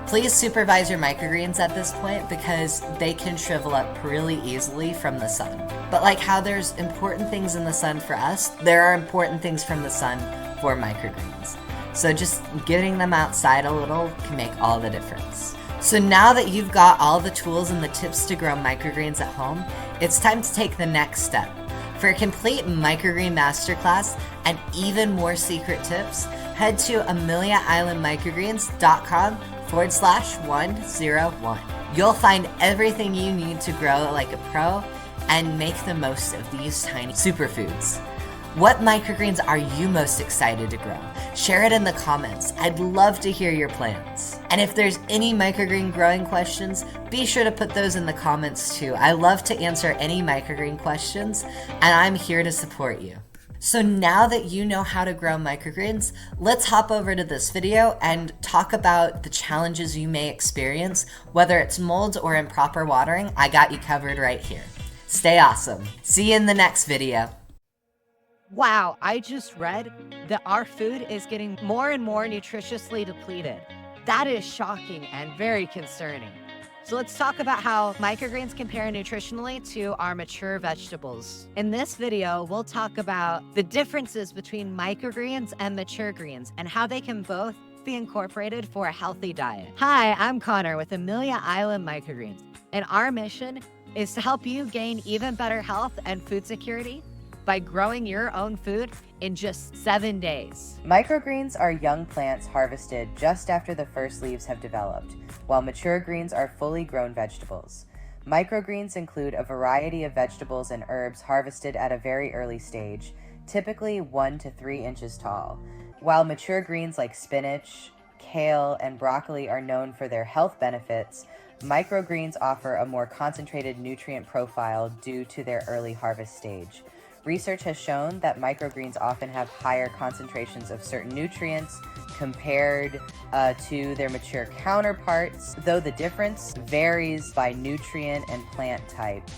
Please supervise your microgreens at this point because they can shrivel up really easily from the sun. But like how there's important things in the sun for us, there are important things from the sun for microgreens. So just getting them outside a little can make all the difference. So now that you've got all the tools and the tips to grow microgreens at home, it's time to take the next step. For a complete microgreen masterclass and even more secret tips, head to AmeliaIslandMicrogreens.com/101. You'll find everything you need to grow like a pro and make the most of these tiny superfoods. What microgreens are you most excited to grow? Share it in the comments. I'd love to hear your plans. And if there's any microgreen growing questions, be sure to put those in the comments too. I love to answer any microgreen questions, and I'm here to support you. So now that you know how to grow microgreens, let's hop over to this video and talk about the challenges you may experience, whether it's mold or improper watering. I got you covered right here. Stay awesome. See you in the next video. Wow, I just read that our food is getting more and more nutritiously depleted. That is shocking and very concerning. So let's talk about how microgreens compare nutritionally to our mature vegetables. In this video, we'll talk about the differences between microgreens and mature greens and how they can both be incorporated for a healthy diet. Hi, I'm Connor with Amelia Island Microgreens, and our mission is to help you gain even better health and food security by growing your own food in just 7 days. Microgreens are young plants harvested just after the first leaves have developed, while mature greens are fully grown vegetables. Microgreens include a variety of vegetables and herbs harvested at a very early stage, typically 1 to 3 inches tall. While mature greens like spinach, kale, and broccoli are known for their health benefits, microgreens offer a more concentrated nutrient profile due to their early harvest stage. Research has shown that microgreens often have higher concentrations of certain nutrients compared to their mature counterparts, though the difference varies by nutrient and plant type.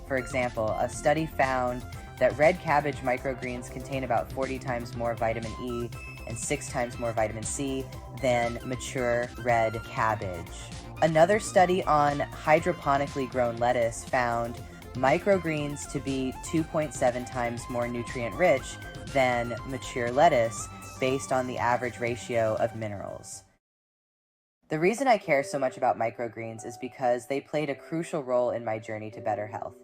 For example, a study found that red cabbage microgreens contain about 40 times more vitamin E and 6 times more vitamin C than mature red cabbage. Another study on hydroponically grown lettuce found microgreens to be 2.7 times more nutrient rich than mature lettuce based on the average ratio of minerals. The reason I care so much about microgreens is because they played a crucial role in my journey to better health.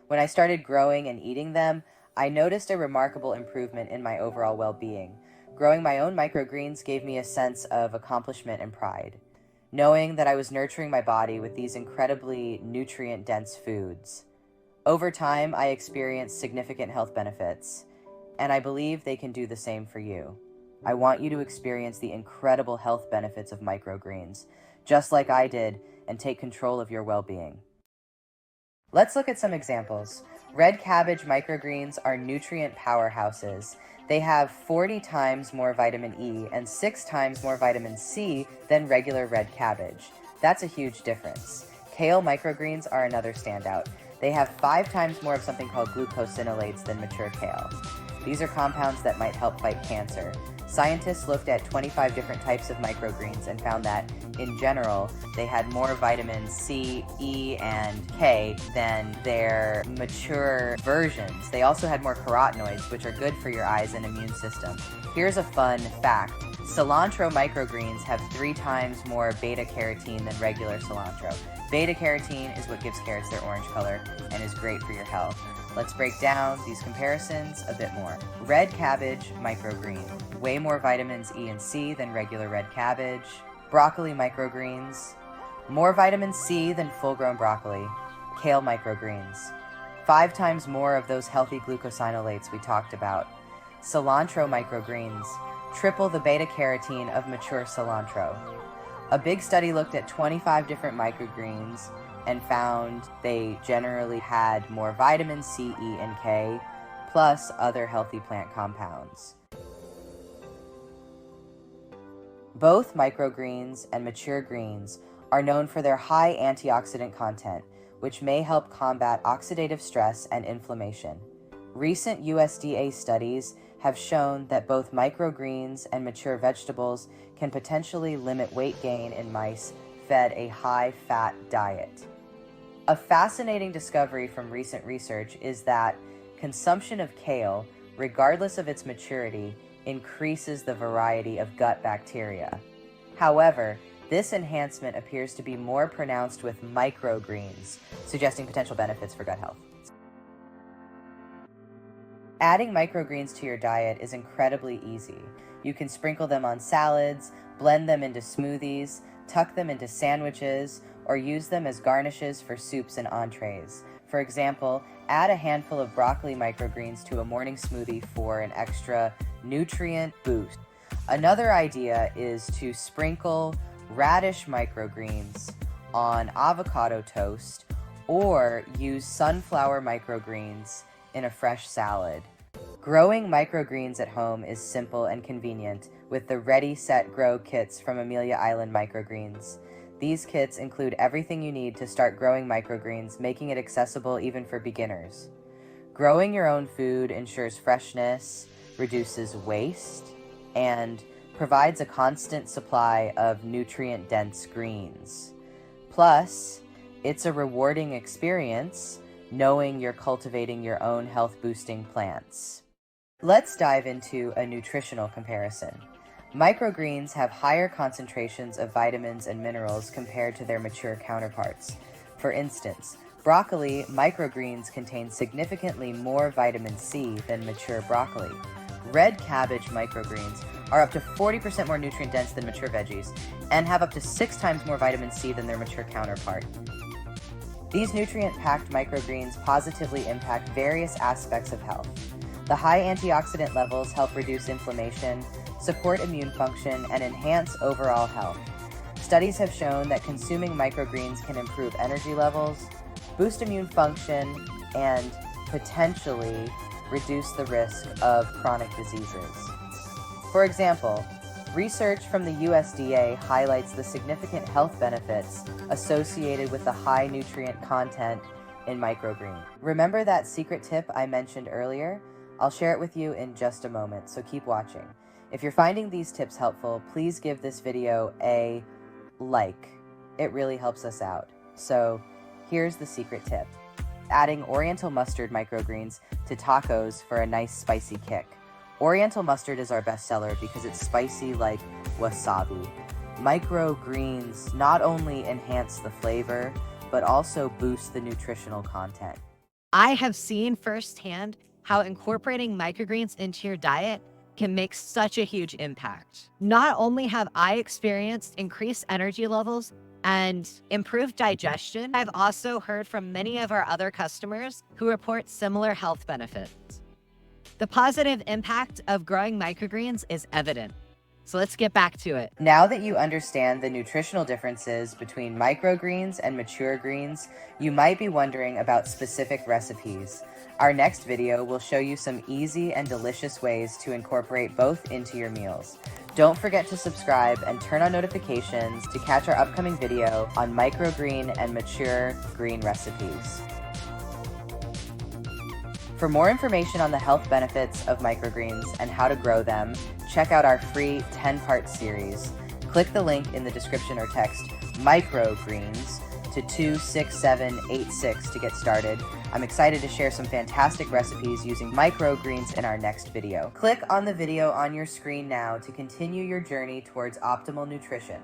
When I started growing and eating them, I noticed a remarkable improvement in my overall well-being. Growing my own microgreens gave me a sense of accomplishment and pride, knowing that I was nurturing my body with these incredibly nutrient-dense foods. Over time, I experienced significant health benefits, and I believe they can do the same for you. I want you to experience the incredible health benefits of microgreens, just like I did, and take control of your well-being. Let's look at some examples. Red cabbage microgreens are nutrient powerhouses. They have 40 times more vitamin E and 6 times more vitamin C than regular red cabbage. That's a huge difference. Kale microgreens are another standout. They have 5 times more of something called glucosinolates than mature kale. These are compounds that might help fight cancer. Scientists looked at 25 different types of microgreens and found that, in general, they had more vitamins C, E, and K than their mature versions. They also had more carotenoids, which are good for your eyes and immune system. Here's a fun fact. Cilantro microgreens have 3 times more beta-carotene than regular cilantro. Beta-carotene is what gives carrots their orange color and is great for your health. Let's break down these comparisons a bit more. Red cabbage microgreen, way more vitamins E and C than regular red cabbage. Broccoli microgreens, more vitamin C than full-grown broccoli. Kale microgreens, 5 times more of those healthy glucosinolates we talked about. Cilantro microgreens, triple the beta-carotene of mature cilantro. A big study looked at 25 different microgreens and found they generally had more vitamin C, E, and K, plus other healthy plant compounds. Both microgreens and mature greens are known for their high antioxidant content, which may help combat oxidative stress and inflammation. Recent USDA studies have shown that both microgreens and mature vegetables can potentially limit weight gain in mice fed a high-fat diet. A fascinating discovery from recent research is that consumption of kale, regardless of its maturity, increases the variety of gut bacteria. However, this enhancement appears to be more pronounced with microgreens, suggesting potential benefits for gut health. Adding microgreens to your diet is incredibly easy. You can sprinkle them on salads, blend them into smoothies, tuck them into sandwiches, or use them as garnishes for soups and entrees. For example, add a handful of broccoli microgreens to a morning smoothie for an extra nutrient boost. Another idea is to sprinkle radish microgreens on avocado toast or use sunflower microgreens in a fresh salad. Growing microgreens at home is simple and convenient with the Ready, Set, Grow kits from Amelia Island Microgreens. These kits include everything you need to start growing microgreens, making it accessible even for beginners. Growing your own food ensures freshness, reduces waste, and provides a constant supply of nutrient-dense greens. Plus, it's a rewarding experience knowing you're cultivating your own health-boosting plants. Let's dive into a nutritional comparison. Microgreens have higher concentrations of vitamins and minerals compared to their mature counterparts. For instance, broccoli microgreens contain significantly more vitamin C than mature broccoli. Red cabbage microgreens are up to 40% more nutrient dense than mature veggies and have up to 6 times more vitamin C than their mature counterpart. These nutrient-packed microgreens positively impact various aspects of health. The high antioxidant levels help reduce inflammation, support immune function, and enhance overall health. Studies have shown that consuming microgreens can improve energy levels, boost immune function, and potentially reduce the risk of chronic diseases. For example, research from the USDA highlights the significant health benefits associated with the high nutrient content in microgreen. Remember that secret tip I mentioned earlier? I'll share it with you in just a moment, so keep watching. If you're finding these tips helpful, please give this video a like. It really helps us out. So here's the secret tip. Adding Oriental mustard microgreens to tacos for a nice spicy kick. Oriental mustard is our best seller because it's spicy like wasabi. Microgreens not only enhance the flavor, but also boost the nutritional content. I have seen firsthand how incorporating microgreens into your diet can make such a huge impact. Not only have I experienced increased energy levels and improved digestion, I've also heard from many of our other customers who report similar health benefits. The positive impact of growing microgreens is evident. So let's get back to it. Now that you understand the nutritional differences between microgreens and mature greens, you might be wondering about specific recipes. Our next video will show you some easy and delicious ways to incorporate both into your meals. Don't forget to subscribe and turn on notifications to catch our upcoming video on microgreen and mature green recipes. For more information on the health benefits of microgreens and how to grow them, check out our free 10-part series. Click the link in the description or text microgreens to 26786 to get started. I'm excited to share some fantastic recipes using microgreens in our next video. Click on the video on your screen now to continue your journey towards optimal nutrition.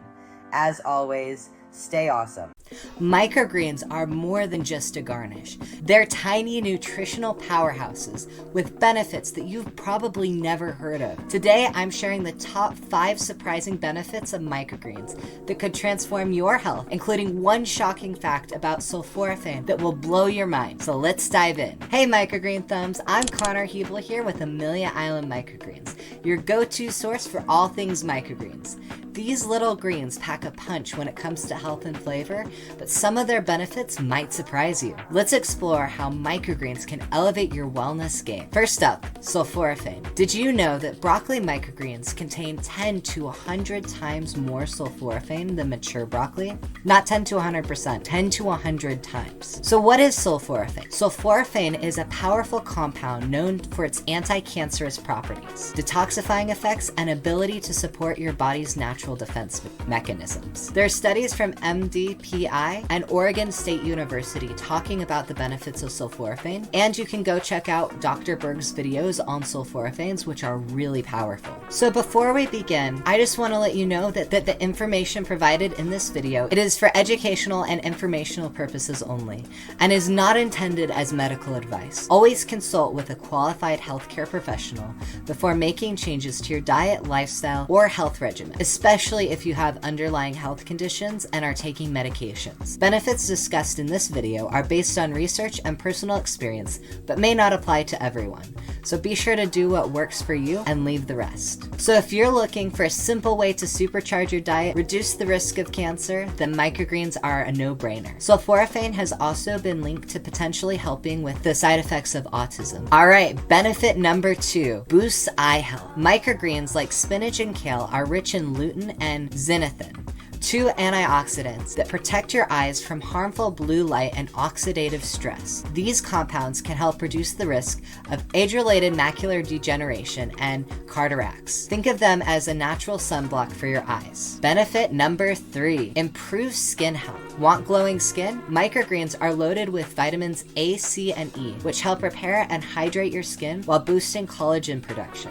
As always, stay awesome. Microgreens are more than just a garnish. They're tiny nutritional powerhouses with benefits that you've probably never heard of. Today, I'm sharing the top 5 surprising benefits of microgreens that could transform your health, including one shocking fact about sulforaphane that will blow your mind. So let's dive in. Hey microgreen thumbs, I'm Connor Hebel here with Amelia Island Microgreens, your go-to source for all things microgreens. These little greens pack a punch when it comes to health and flavor, but some of their benefits might surprise you. Let's explore how microgreens can elevate your wellness game. First up, sulforaphane. Did you know that broccoli microgreens contain 10 to 100 times more sulforaphane than mature broccoli? Not 10 to 100%, 10 to 100 times. So what is sulforaphane? Sulforaphane is a powerful compound known for its anti-cancerous properties, detoxifying effects, and ability to support your body's natural defense mechanisms. There are studies from MDPI and Oregon State University talking about the benefits of sulforaphane, and you can go check out Dr. Berg's videos on sulforaphanes, which are really powerful. So before we begin, I just want to let you know that the information provided in this video, it is for educational and informational purposes only, and is not intended as medical advice. Always consult with a qualified healthcare professional before making changes to your diet, lifestyle, or health regimen, especially if you have underlying health conditions and are taking medications. Benefits discussed in this video are based on research and personal experience, but may not apply to everyone. So be sure to do what works for you and leave the rest. So if you're looking for a simple way to supercharge your diet, reduce the risk of cancer, then microgreens are a no-brainer. Sulforaphane has also been linked to potentially helping with the side effects of autism. Alright, benefit number 2, boosts eye health. Microgreens like spinach and kale are rich in lutein and zeaxanthin, two antioxidants that protect your eyes from harmful blue light and oxidative stress. These compounds can help reduce the risk of age-related macular degeneration and cataracts. Think of them as a natural sunblock for your eyes. Benefit number 3, improves skin health. Want glowing skin? Microgreens are loaded with vitamins A, C, and E, which help repair and hydrate your skin while boosting collagen production.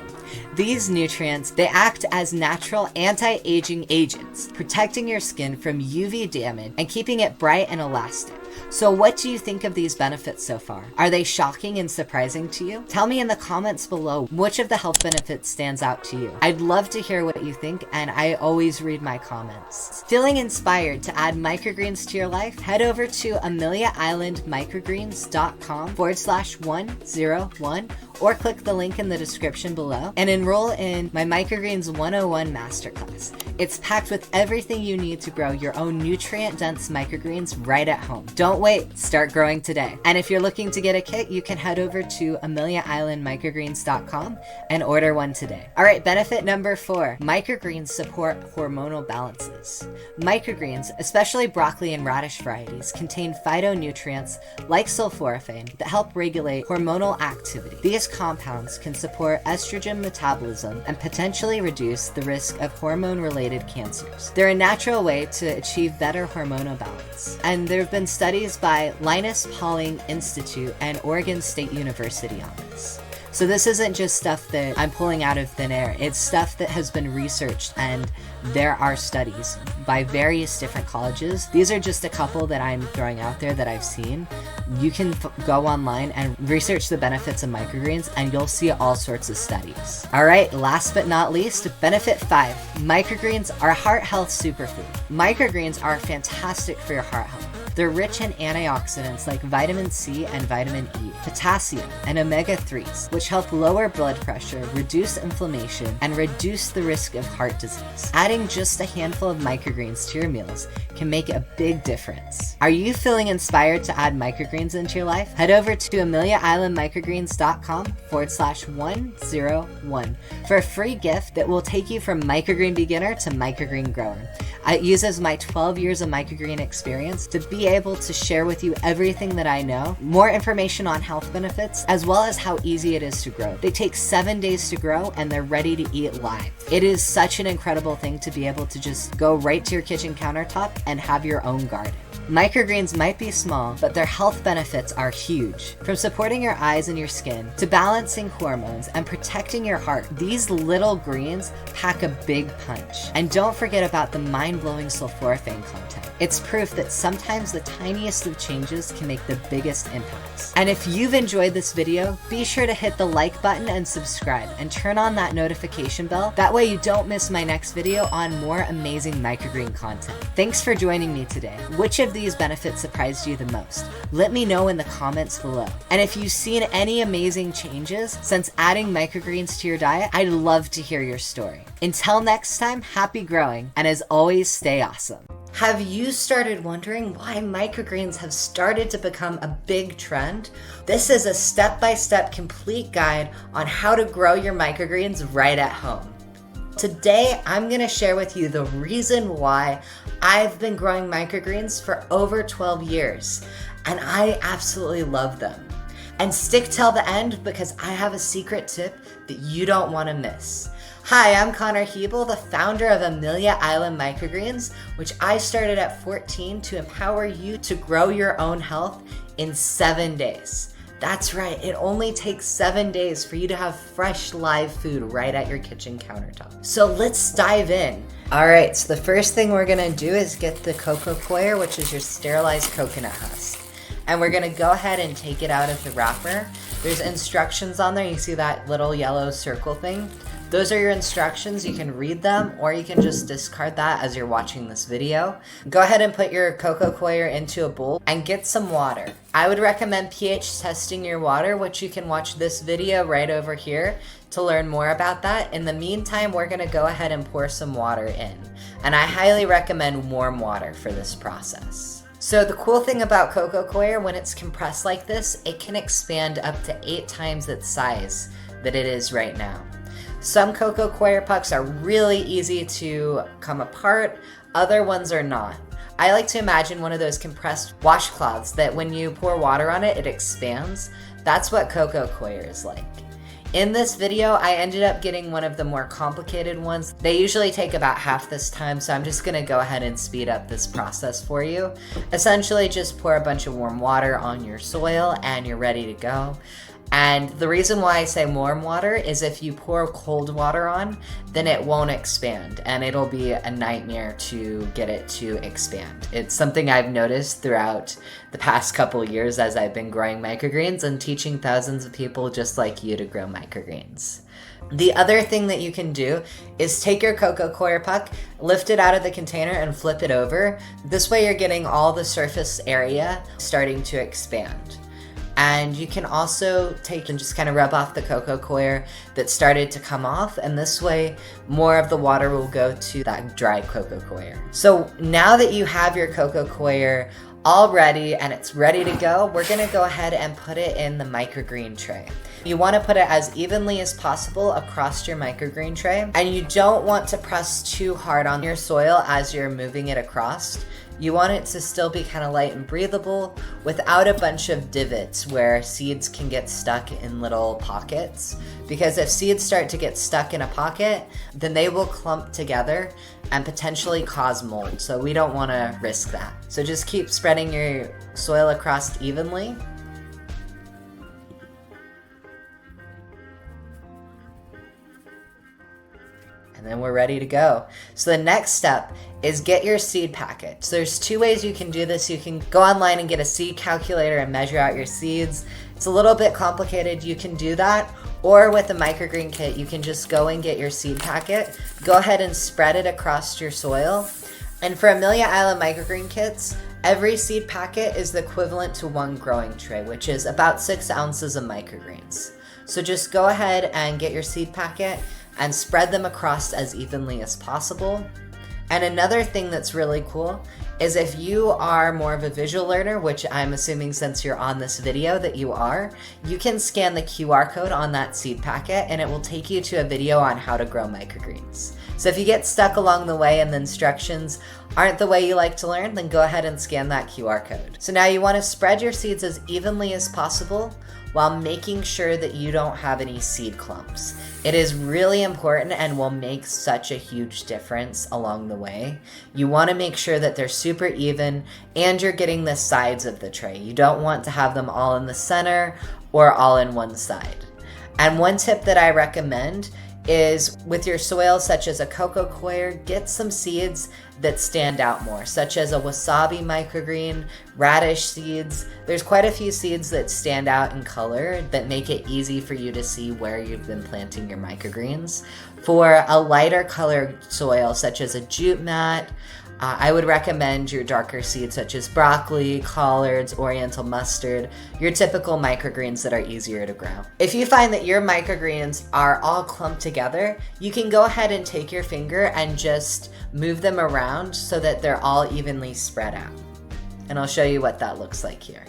These nutrients, they act as natural anti-aging agents, protecting your skin from UV damage and keeping it bright and elastic. So what do you think of these benefits so far? Are they shocking and surprising to you? Tell me in the comments below which of the health benefits stands out to you. I'd love to hear what you think, and I always read my comments. Feeling inspired to add microgreens to your life? Head over to Amelia Island Microgreens.com/101 or click the link in the description below and enroll in my Microgreens 101 Masterclass. It's packed with everything you need to grow your own nutrient-dense microgreens right at home. Don't wait, start growing today. And if you're looking to get a kit, you can head over to AmeliaIslandMicrogreens.com and order one today. All right, benefit number 4, microgreens support hormonal balances. Microgreens, especially broccoli and radish varieties, contain phytonutrients like sulforaphane that help regulate hormonal activity. These compounds can support estrogen metabolism and potentially reduce the risk of hormone-related cancers. They're a natural way to achieve better hormonal balance. And there have been studies by Linus Pauling Institute and Oregon State University on this. So this isn't just stuff that I'm pulling out of thin air. It's stuff that has been researched, and there are studies by various different colleges. These are just a couple that I'm throwing out there that I've seen. You can go online and research the benefits of microgreens, and you'll see all sorts of studies. All right, last but not least, benefit 5. Microgreens are heart health superfood. Microgreens are fantastic for your heart health. They're rich in antioxidants like vitamin C and vitamin E, potassium, and omega-3s, which help lower blood pressure, reduce inflammation, and reduce the risk of heart disease. Adding just a handful of microgreens to your meals can make a big difference. Are you feeling inspired to add microgreens into your life? Head over to AmeliaIslandMicrogreens.com/101 for a free gift that will take you from microgreen beginner to microgreen grower. It uses my 12 years of microgreen experience to be able to share with you everything that I know, more information on health benefits, as well as how easy it is to grow. They take 7 days to grow, and they're ready to eat live. It is such an incredible thing to be able to just go right to your kitchen countertop and have your own garden. Microgreens might be small, but their health benefits are huge. From supporting your eyes and your skin, to balancing hormones and protecting your heart, these little greens pack a big punch. And don't forget about the mind-blowing sulforaphane content. It's proof that sometimes the tiniest of changes can make the biggest impacts. And if you've enjoyed this video, be sure to hit the like button and subscribe and turn on that notification bell. That way you don't miss my next video on more amazing microgreen content. Thanks for joining me today. Which of these benefits surprised you the most? Let me know in the comments below. And if you've seen any amazing changes since adding microgreens to your diet, I'd love to hear your story. Until next time, happy growing, and as always, stay awesome. Have you started wondering why microgreens have started to become a big trend? This is a step-by-step complete guide on how to grow your microgreens right at home. Today, I'm going to share with you the reason why I've been growing microgreens for over 12 years, and I absolutely love them. And stick till the end because I have a secret tip that you don't want to miss. Hi, I'm Connor Hebel, the founder of Amelia Island Microgreens, which I started at 14 to empower you to grow your own health in 7 days. That's right, it only takes 7 days for you to have fresh live food right at your kitchen countertop. So let's dive in. All right, so the first thing we're gonna do is get the cocoa coir, which is your sterilized coconut husk. And we're gonna go ahead and take it out of the wrapper. There's instructions on there. You see that little yellow circle thing? Those are your instructions. You can read them or you can just discard that as you're watching this video. Go ahead and put your cocoa coir into a bowl and get some water. I would recommend pH testing your water, which you can watch this video right over here to learn more about that. In the meantime, we're gonna go ahead and pour some water in. And I highly recommend warm water for this process. So the cool thing about cocoa coir, when it's compressed like this, it can expand up to 8 times its size that it is right now. Some cocoa coir pucks are really easy to come apart, other ones are not. I like to imagine one of those compressed washcloths that when you pour water on it, it expands. That's what cocoa coir is like. In this video, I ended up getting one of the more complicated ones. They usually take about half this time, so I'm just gonna go ahead and speed up this process for you. Essentially, just pour a bunch of warm water on your soil and you're ready to go. And the reason why I say warm water is if you pour cold water on, then it won't expand and it'll be a nightmare to get it to expand. It's something I've noticed throughout the past couple years as I've been growing microgreens and teaching thousands of people just like you to grow microgreens. The other thing that you can do is take your cocoa coir puck, lift it out of the container and flip it over. This way you're getting all the surface area starting to expand. And you can also take and just kind of rub off the cocoa coir that started to come off, and this way more of the water will go to that dry cocoa coir. So now that you have your cocoa coir all ready and it's ready to go, we're gonna go ahead and put it in the microgreen tray. You want to put it as evenly as possible across your microgreen tray, and you don't want to press too hard on your soil as you're moving it across. You want it to still be kind of light and breathable without a bunch of divots where seeds can get stuck in little pockets. Because if seeds start to get stuck in a pocket, then they will clump together and potentially cause mold. So we don't want to risk that. So just keep spreading your soil across evenly. And then we're ready to go. So the next step is get your seed packet. So there's 2 ways you can do this. You can go online and get a seed calculator and measure out your seeds. It's a little bit complicated. You can do that. Or with a microgreen kit, you can just go and get your seed packet. Go ahead and spread it across your soil. And for Amelia Island Microgreen kits, every seed packet is the equivalent to 1 growing tray, which is about 6 ounces of microgreens. So just go ahead and get your seed packet and spread them across as evenly as possible. And another thing that's really cool is if you are more of a visual learner, which I'm assuming since you're on this video that you are, you can scan the QR code on that seed packet and it will take you to a video on how to grow microgreens. So if you get stuck along the way and the instructions aren't the way you like to learn, then go ahead and scan that QR code. So now you want to spread your seeds as evenly as possible while making sure that you don't have any seed clumps. It is really important and will make such a huge difference along the way. You want to make sure that they're super even and you're getting the sides of the tray. You don't want to have them all in the center or all in one side. And one tip that I recommend is with your soil, such as a cocoa coir, get some seeds that stand out more, such as a wasabi microgreen, radish seeds. There's quite a few seeds that stand out in color that make it easy for you to see where you've been planting your microgreens. For a lighter colored soil, such as a jute mat, I would recommend your darker seeds such as broccoli, collards, oriental mustard, your typical microgreens that are easier to grow. If you find that your microgreens are all clumped together, you can go ahead and take your finger and just move them around so that they're all evenly spread out. And I'll show you what that looks like here.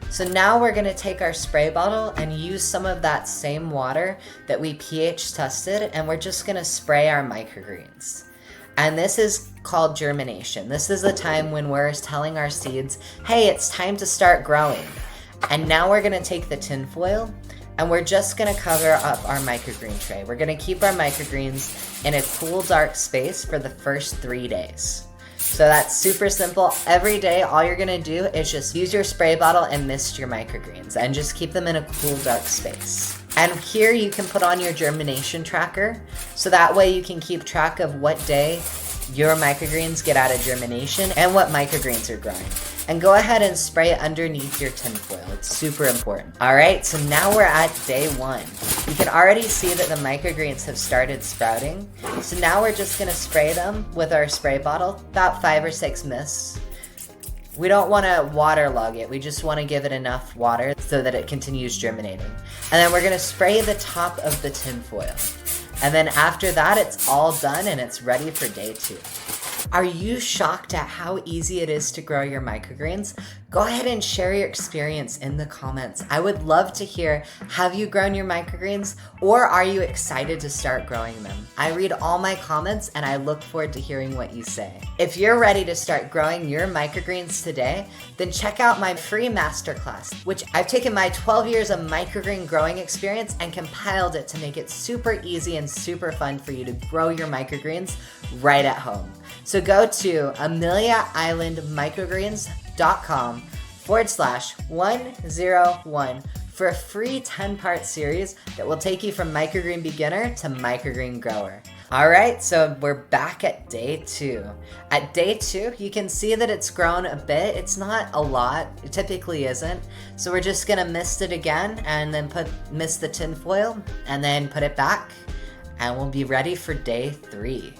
So now we're gonna take our spray bottle and use some of that same water that we pH tested, and we're just gonna spray our microgreens. And this is called germination. This is the time when we're telling our seeds, hey, it's time to start growing. And now we're gonna take the tin foil and we're just gonna cover up our microgreen tray. We're gonna keep our microgreens in a cool, dark space for the first 3 days. So that's super simple. Every day, all you're gonna do is just use your spray bottle and mist your microgreens and just keep them in a cool, dark space. And here you can put on your germination tracker, so that way you can keep track of what day your microgreens get out of germination and what microgreens are growing. And go ahead and spray it underneath your tinfoil. It's super important. All right, so now we're at day 1. You can already see that the microgreens have started sprouting. So now we're just gonna spray them with our spray bottle, about 5 or 6 mists. We don't wanna waterlog it. We just wanna give it enough water so that it continues germinating. And then we're gonna spray the top of the tinfoil. And then after that, it's all done and it's ready for day 2. Are you shocked at how easy it is to grow your microgreens? Go ahead and share your experience in the comments. I would love to hear, have you grown your microgreens, or are you excited to start growing them? I read all my comments and I look forward to hearing what you say. If you're ready to start growing your microgreens today, then check out my free masterclass, which I've taken my 12 years of microgreen growing experience and compiled it to make it super easy and super fun for you to grow your microgreens right at home. So go to ameliaislandmicrogreens.com/101 for a free 10-part series that will take you from microgreen beginner to microgreen grower. All right, so we're back at day 2. At day 2, you can see that it's grown a bit. It's not a lot, it typically isn't. So we're just gonna mist it again and then mist the tin foil and then put it back, and we'll be ready for day 3.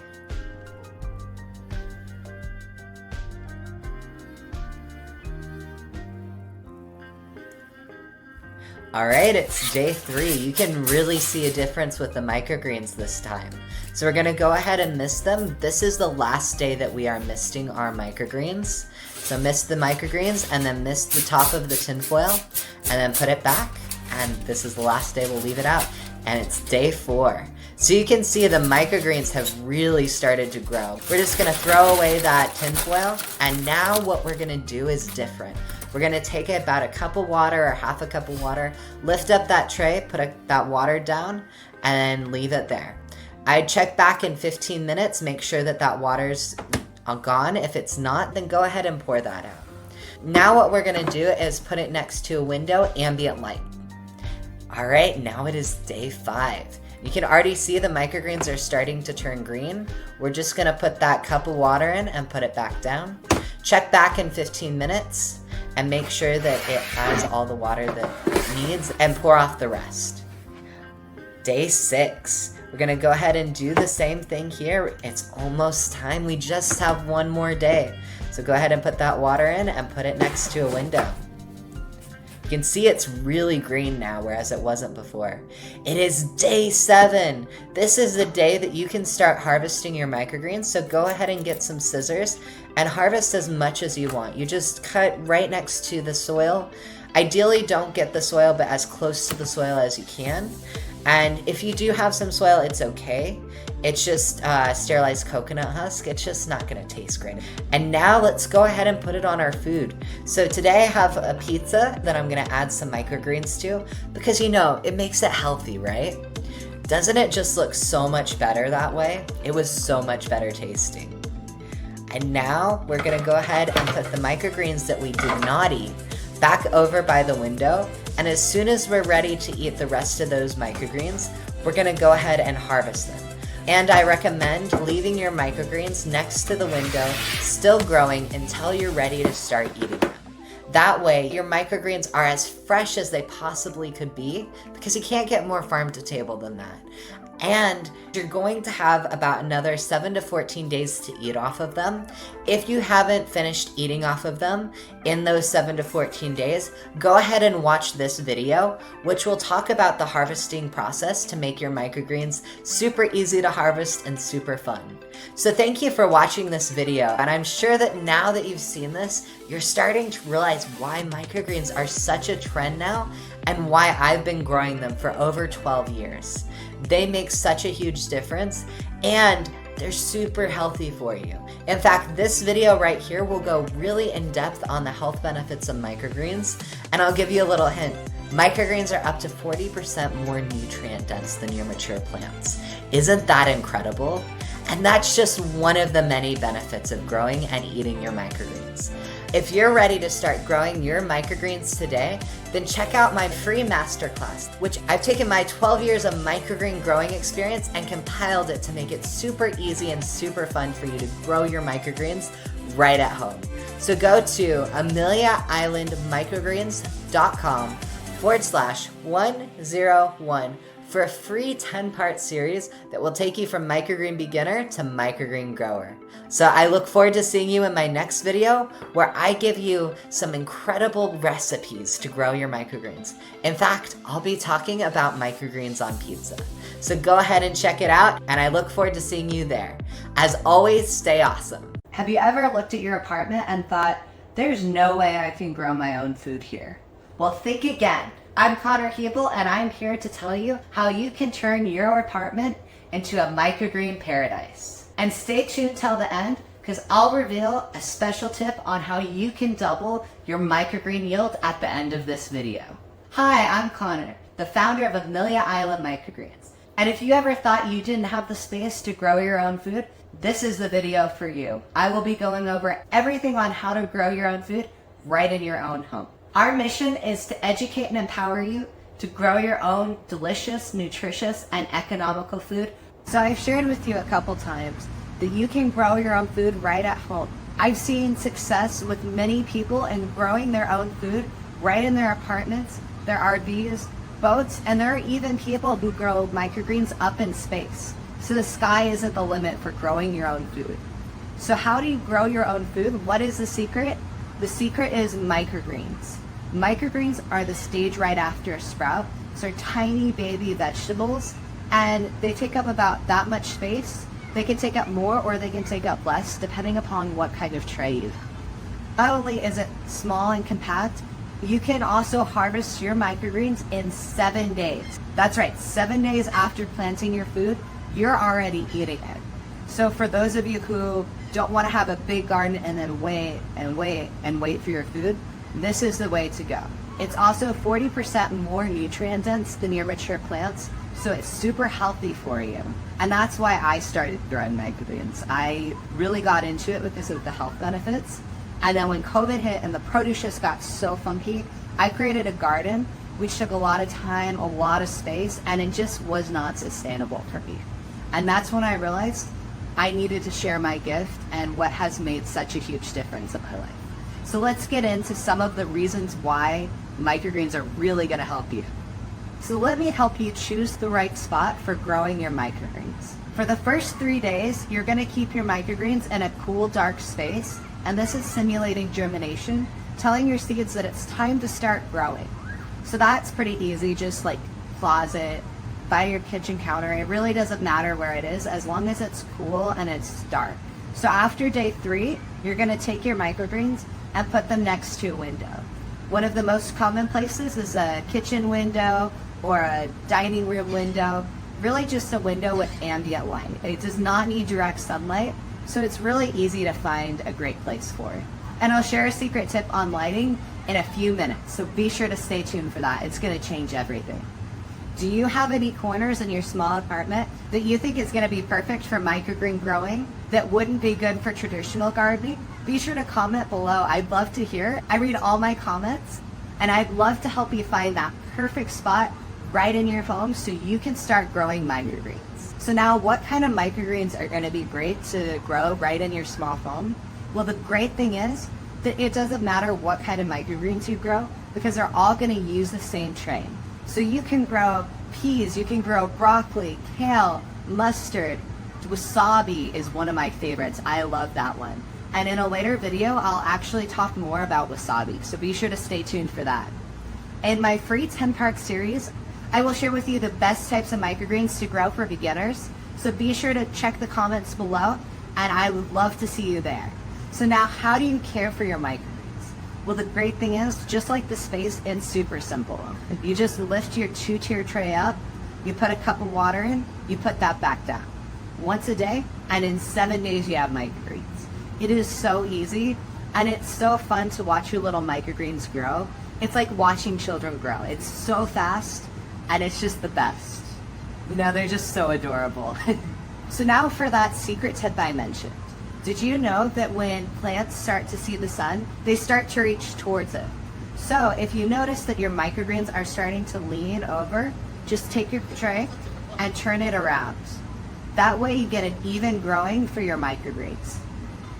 All right, it's day 3. You can really see a difference with the microgreens this time. So we're gonna go ahead and mist them. This is the last day that we are misting our microgreens. So mist the microgreens and then mist the top of the tinfoil and then put it back. And this is the last day we'll leave it out. And it's day 4. So you can see the microgreens have really started to grow. We're just gonna throw away that tinfoil, and now what we're gonna do is different. We're gonna take about a cup of water or half a cup of water, lift up that tray, put that water down, and then leave it there. I'd check back in 15 minutes, make sure that that water's gone. If it's not, then go ahead and pour that out. Now what we're gonna do is put it next to a window, ambient light. All right, now it is day 5. You can already see the microgreens are starting to turn green. We're just gonna put that cup of water in and put it back down. Check back in 15 minutes and make sure that it has all the water that it needs and pour off the rest. Day 6. We're gonna go ahead and do the same thing here. It's almost time. We just have one more day. So go ahead and put that water in and put it next to a window. You can see it's really green now, whereas it wasn't before. It is day 7. This is the day that you can start harvesting your microgreens, so go ahead and get some scissors and harvest as much as you want. You just cut right next to the soil. Ideally, don't get the soil, but as close to the soil as you can. And if you do have some soil, it's okay. It's just sterilized coconut husk. It's just not gonna taste great. And now let's go ahead and put it on our food. So today I have a pizza that I'm gonna add some microgreens to, because you know, it makes it healthy, right? Doesn't it just look so much better that way? It was so much better tasting. And now we're gonna go ahead and put the microgreens that we did not eat back over by the window, and as soon as we're ready to eat the rest of those microgreens, we're gonna go ahead and harvest them. And I recommend leaving your microgreens next to the window, still growing until you're ready to start eating them. That way, your microgreens are as fresh as they possibly could be, because you can't get more farm to table than that. And you're going to have about another 7 to 14 days to eat off of them. If you haven't finished eating off of them in those 7 to 14 days, go ahead and watch this video, which will talk about the harvesting process to make your microgreens super easy to harvest and super fun. So thank you for watching this video, and I'm sure that now that you've seen this, you're starting to realize why microgreens are such a trend now and why I've been growing them for over 12 years. They make such a huge difference, and they're super healthy for you. In fact, this video right here will go really in depth on the health benefits of microgreens, and I'll give you a little hint. Microgreens are up to 40% more nutrient dense than your mature plants. Isn't that incredible? And that's just one of the many benefits of growing and eating your microgreens. If you're ready to start growing your microgreens today, then check out my free masterclass, which I've taken my 12 years of microgreen growing experience and compiled it to make it super easy and super fun for you to grow your microgreens right at home. So go to AmeliaIslandMicrogreens.com/101 for a free 10-part series that will take you from microgreen beginner to microgreen grower. So I look forward to seeing you in my next video, where I give you some incredible recipes to grow your microgreens. In fact, I'll be talking about microgreens on pizza. So go ahead and check it out, and I look forward to seeing you there. As always, stay awesome. Have you ever looked at your apartment and thought, there's no way I can grow my own food here? Well, think again. I'm Connor Hebel, and I'm here to tell you how you can turn your apartment into a microgreen paradise. And stay tuned till the end, because I'll reveal a special tip on how you can double your microgreen yield at the end of this video. Hi, I'm Connor, the founder of Amelia Island Microgreens. And if you ever thought you didn't have the space to grow your own food, this is the video for you. I will be going over everything on how to grow your own food right in your own home. Our mission is to educate and empower you to grow your own delicious, nutritious, and economical food. So I've shared with you a couple times that you can grow your own food right at home. I've seen success with many people in growing their own food right in their apartments, their RVs, boats, and there are even people who grow microgreens up in space. So the sky isn't the limit for growing your own food. So how do you grow your own food? What is the secret? The secret is microgreens. Microgreens are the stage right after a sprout. So they're tiny baby vegetables, and they take up about that much space. They can take up more or they can take up less, depending upon what kind of tray you have. Not only is it small and compact, you can also harvest your microgreens in 7 days. That's right, 7 days after planting your food, you're already eating it. So for those of you who don't want to have a big garden and then wait for your food, this is the way to go. It's also 40% more nutrient dense than your mature plants, so it's super healthy for you. And that's why I started growing microgreens. I really got into it because of the health benefits. And then when COVID hit and the produce just got so funky, I created a garden, which took a lot of time, a lot of space, and it just was not sustainable for me. And that's when I realized I needed to share my gift and what has made such a huge difference in my life. So let's get into some of the reasons why microgreens are really going to help you. So let me help you choose the right spot for growing your microgreens. For the first 3 days, you're going to keep your microgreens in a cool, dark space, and this is simulating germination, telling your seeds that it's time to start growing. So that's pretty easy, just like closet, by your kitchen counter. It really doesn't matter where it is as long as it's cool and it's dark. So after day 3, you're going to take your microgreens and put them next to a window. One of the most common places is a kitchen window or a dining room window, really just a window with ambient light. It does not need direct sunlight, so it's really easy to find a great place for it. And I'll share a secret tip on lighting in a few minutes, so be sure to stay tuned for that. It's going to change everything. Do you have any corners in your small apartment that you think is going to be perfect for microgreen growing that wouldn't be good for traditional gardening? Be sure to comment below. I'd love to hear. I read all my comments, And I'd love to help you find that perfect spot right in your home so you can start growing microgreens. So now, what kind of microgreens are going to be great to grow right in your small home? Well, the great thing is that it doesn't matter what kind of microgreens you grow because they're all going to use the same tray. So you can grow peas, you can grow broccoli, kale, mustard. Wasabi is one of my favorites. I love that one. And in a later video, I'll actually talk more about wasabi, so be sure to stay tuned for that. In my free 10-part series, I will share with you the best types of microgreens to grow for beginners, so be sure to check the comments below, and I would love to see you there. So now, how do you care for your microgreens? Well, the great thing is, just like the space, it's super simple. You just lift your 2-tier tray up, you put a cup of water in, you put that back down. Once a day, and in 7 days you have microgreens. It is so easy, and it's so fun to watch your little microgreens grow. It's like watching children grow. It's so fast, and it's just the best. You know, they're just so adorable. So now for that secret tip I mentioned. Did you know that when plants start to see the sun, they start to reach towards it? So if you notice that your microgreens are starting to lean over, just take your tray and turn it around. That way you get an even growing for your microgreens.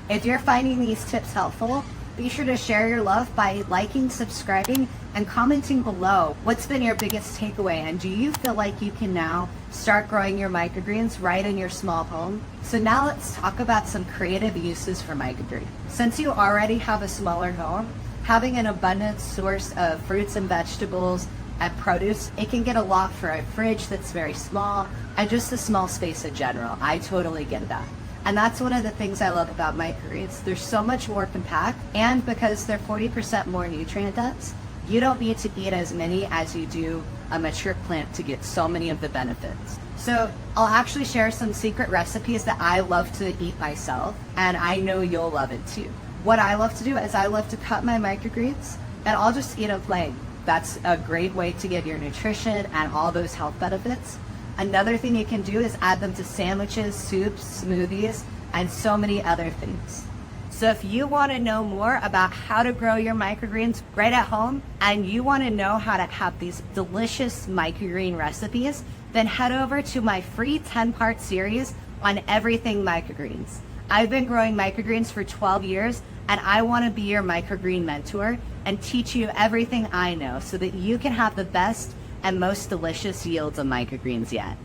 If you're finding these tips helpful, be sure to share your love by liking, subscribing, and commenting below. What's been your biggest takeaway, and do you feel like you can now start growing your microgreens right in your small home? So now let's talk about some creative uses for microgreens. Since you already have a smaller home, having an abundant source of fruits and vegetables and produce, it can get a lot for a fridge that's very small and just a small space in general. I totally get that. And that's one of the things I love about microgreens. They're so much more compact, and because they're 40% more nutrient dense, you don't need to eat as many as you do a mature plant to get so many of the benefits. So I'll actually share some secret recipes that I love to eat myself, and I know you'll love it too. What I love to do is I love to cut my microgreens, and I'll just eat them plain. That's a great way to get your nutrition and all those health benefits. Another thing you can do is add them to sandwiches, soups, smoothies, and so many other things. So if you want to know more about how to grow your microgreens right at home, and you want to know how to have these delicious microgreen recipes, then head over to my free 10-part series on everything microgreens. I've been growing microgreens for 12 years, and I want to be your microgreen mentor and teach you everything I know so that you can have the best and most delicious yields of microgreens yet.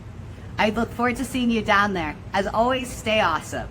I look forward to seeing you down there. As always, stay awesome.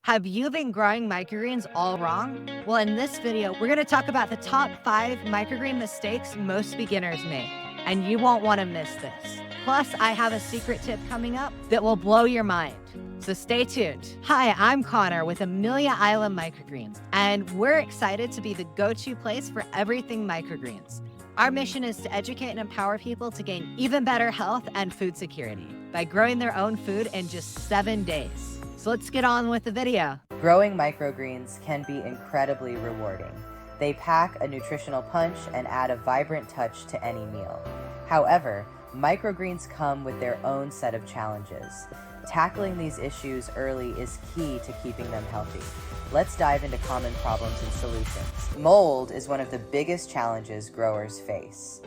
Have you been growing microgreens all wrong? Well, in this video, we're going to talk about the top 5 microgreen mistakes most beginners make, and you won't want to miss this. Plus, I have a secret tip coming up that will blow your mind. So stay tuned. Hi, I'm Connor with Amelia Island Microgreens, and we're excited to be the go-to place for everything microgreens. Our mission is to educate and empower people to gain even better health and food security by growing their own food in just 7 days. So let's get on with the video. Growing microgreens can be incredibly rewarding. They pack a nutritional punch and add a vibrant touch to any meal. However, microgreens come with their own set of challenges. Tackling these issues early is key to keeping them healthy. Let's dive into common problems and solutions. Mold is one of the biggest challenges growers face.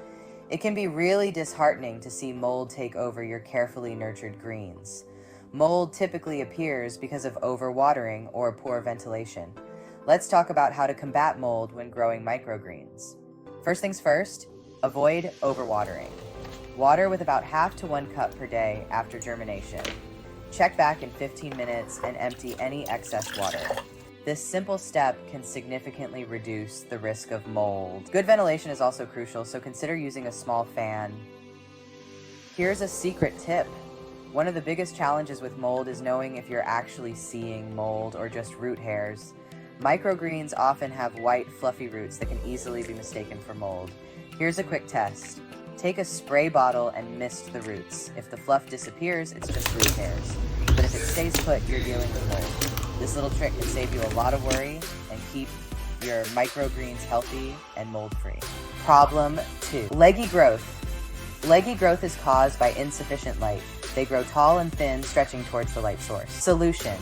It can be really disheartening to see mold take over your carefully nurtured greens. Mold typically appears because of overwatering or poor ventilation. Let's talk about how to combat mold when growing microgreens. First things first, avoid overwatering. Water with about half to 1 cup per day after germination. Check back in 15 minutes and empty any excess water. This simple step can significantly reduce the risk of mold. Good ventilation is also crucial, so consider using a small fan. Here's a secret tip. One of the biggest challenges with mold is knowing if you're actually seeing mold or just root hairs. Microgreens often have white, fluffy roots that can easily be mistaken for mold. Here's a quick test. Take a spray bottle and mist the roots. If the fluff disappears, it's just root hairs. But if it stays put, you're dealing with mold. This little trick can save you a lot of worry and keep your microgreens healthy and mold-free. Problem 2. Leggy growth. Leggy growth is caused by insufficient light. They grow tall and thin, stretching towards the light source. Solution.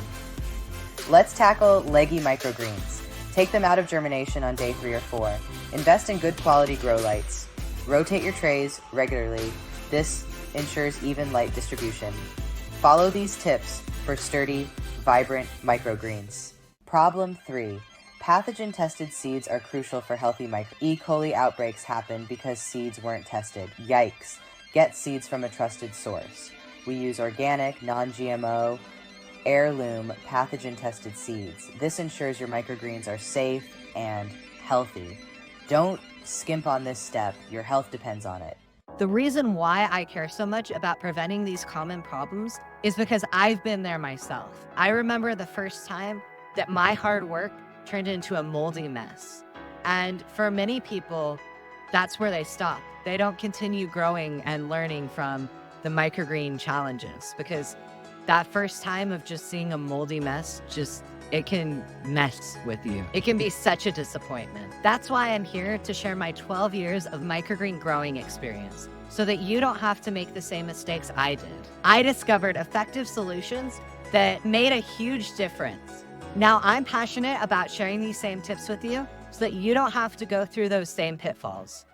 Let's tackle leggy microgreens. Take them out of germination on day 3 or 4. Invest in good quality grow lights. Rotate your trays regularly. This ensures even light distribution. Follow these tips for sturdy, vibrant microgreens. Problem 3. Pathogen-tested seeds are crucial for healthy E. coli outbreaks happen because seeds weren't tested. Yikes. Get seeds from a trusted source. We use organic, non-GMO, heirloom, pathogen-tested seeds. This ensures your microgreens are safe and healthy. Don't skimp on this step. Your health depends on it. The reason why I care so much about preventing these common problems is because I've been there myself. I remember the first time that my hard work turned into a moldy mess. And for many people, that's where they stop. They don't continue growing and learning from the microgreen challenges, because that first time of just seeing a moldy mess, it can mess with you. It can be such a disappointment. That's why I'm here to share my 12 years of microgreen growing experience, so that you don't have to make the same mistakes I did. I discovered effective solutions that made a huge difference. Now I'm passionate about sharing these same tips with you so that you don't have to go through those same pitfalls.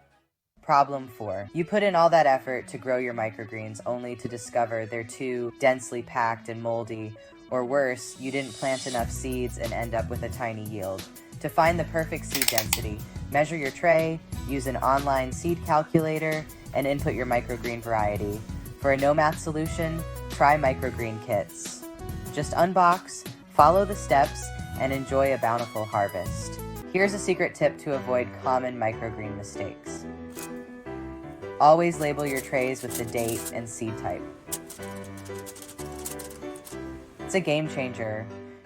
Problem 4. You put in all that effort to grow your microgreens only to discover they're too densely packed and moldy, or worse, you didn't plant enough seeds and end up with a tiny yield. To find the perfect seed density, measure your tray, use an online seed calculator, and input your microgreen variety. For a no-math solution, try microgreen kits. Just unbox, follow the steps, and enjoy a bountiful harvest. Here's a secret tip to avoid common microgreen mistakes. Always label your trays with the date and seed type. It's a game changer.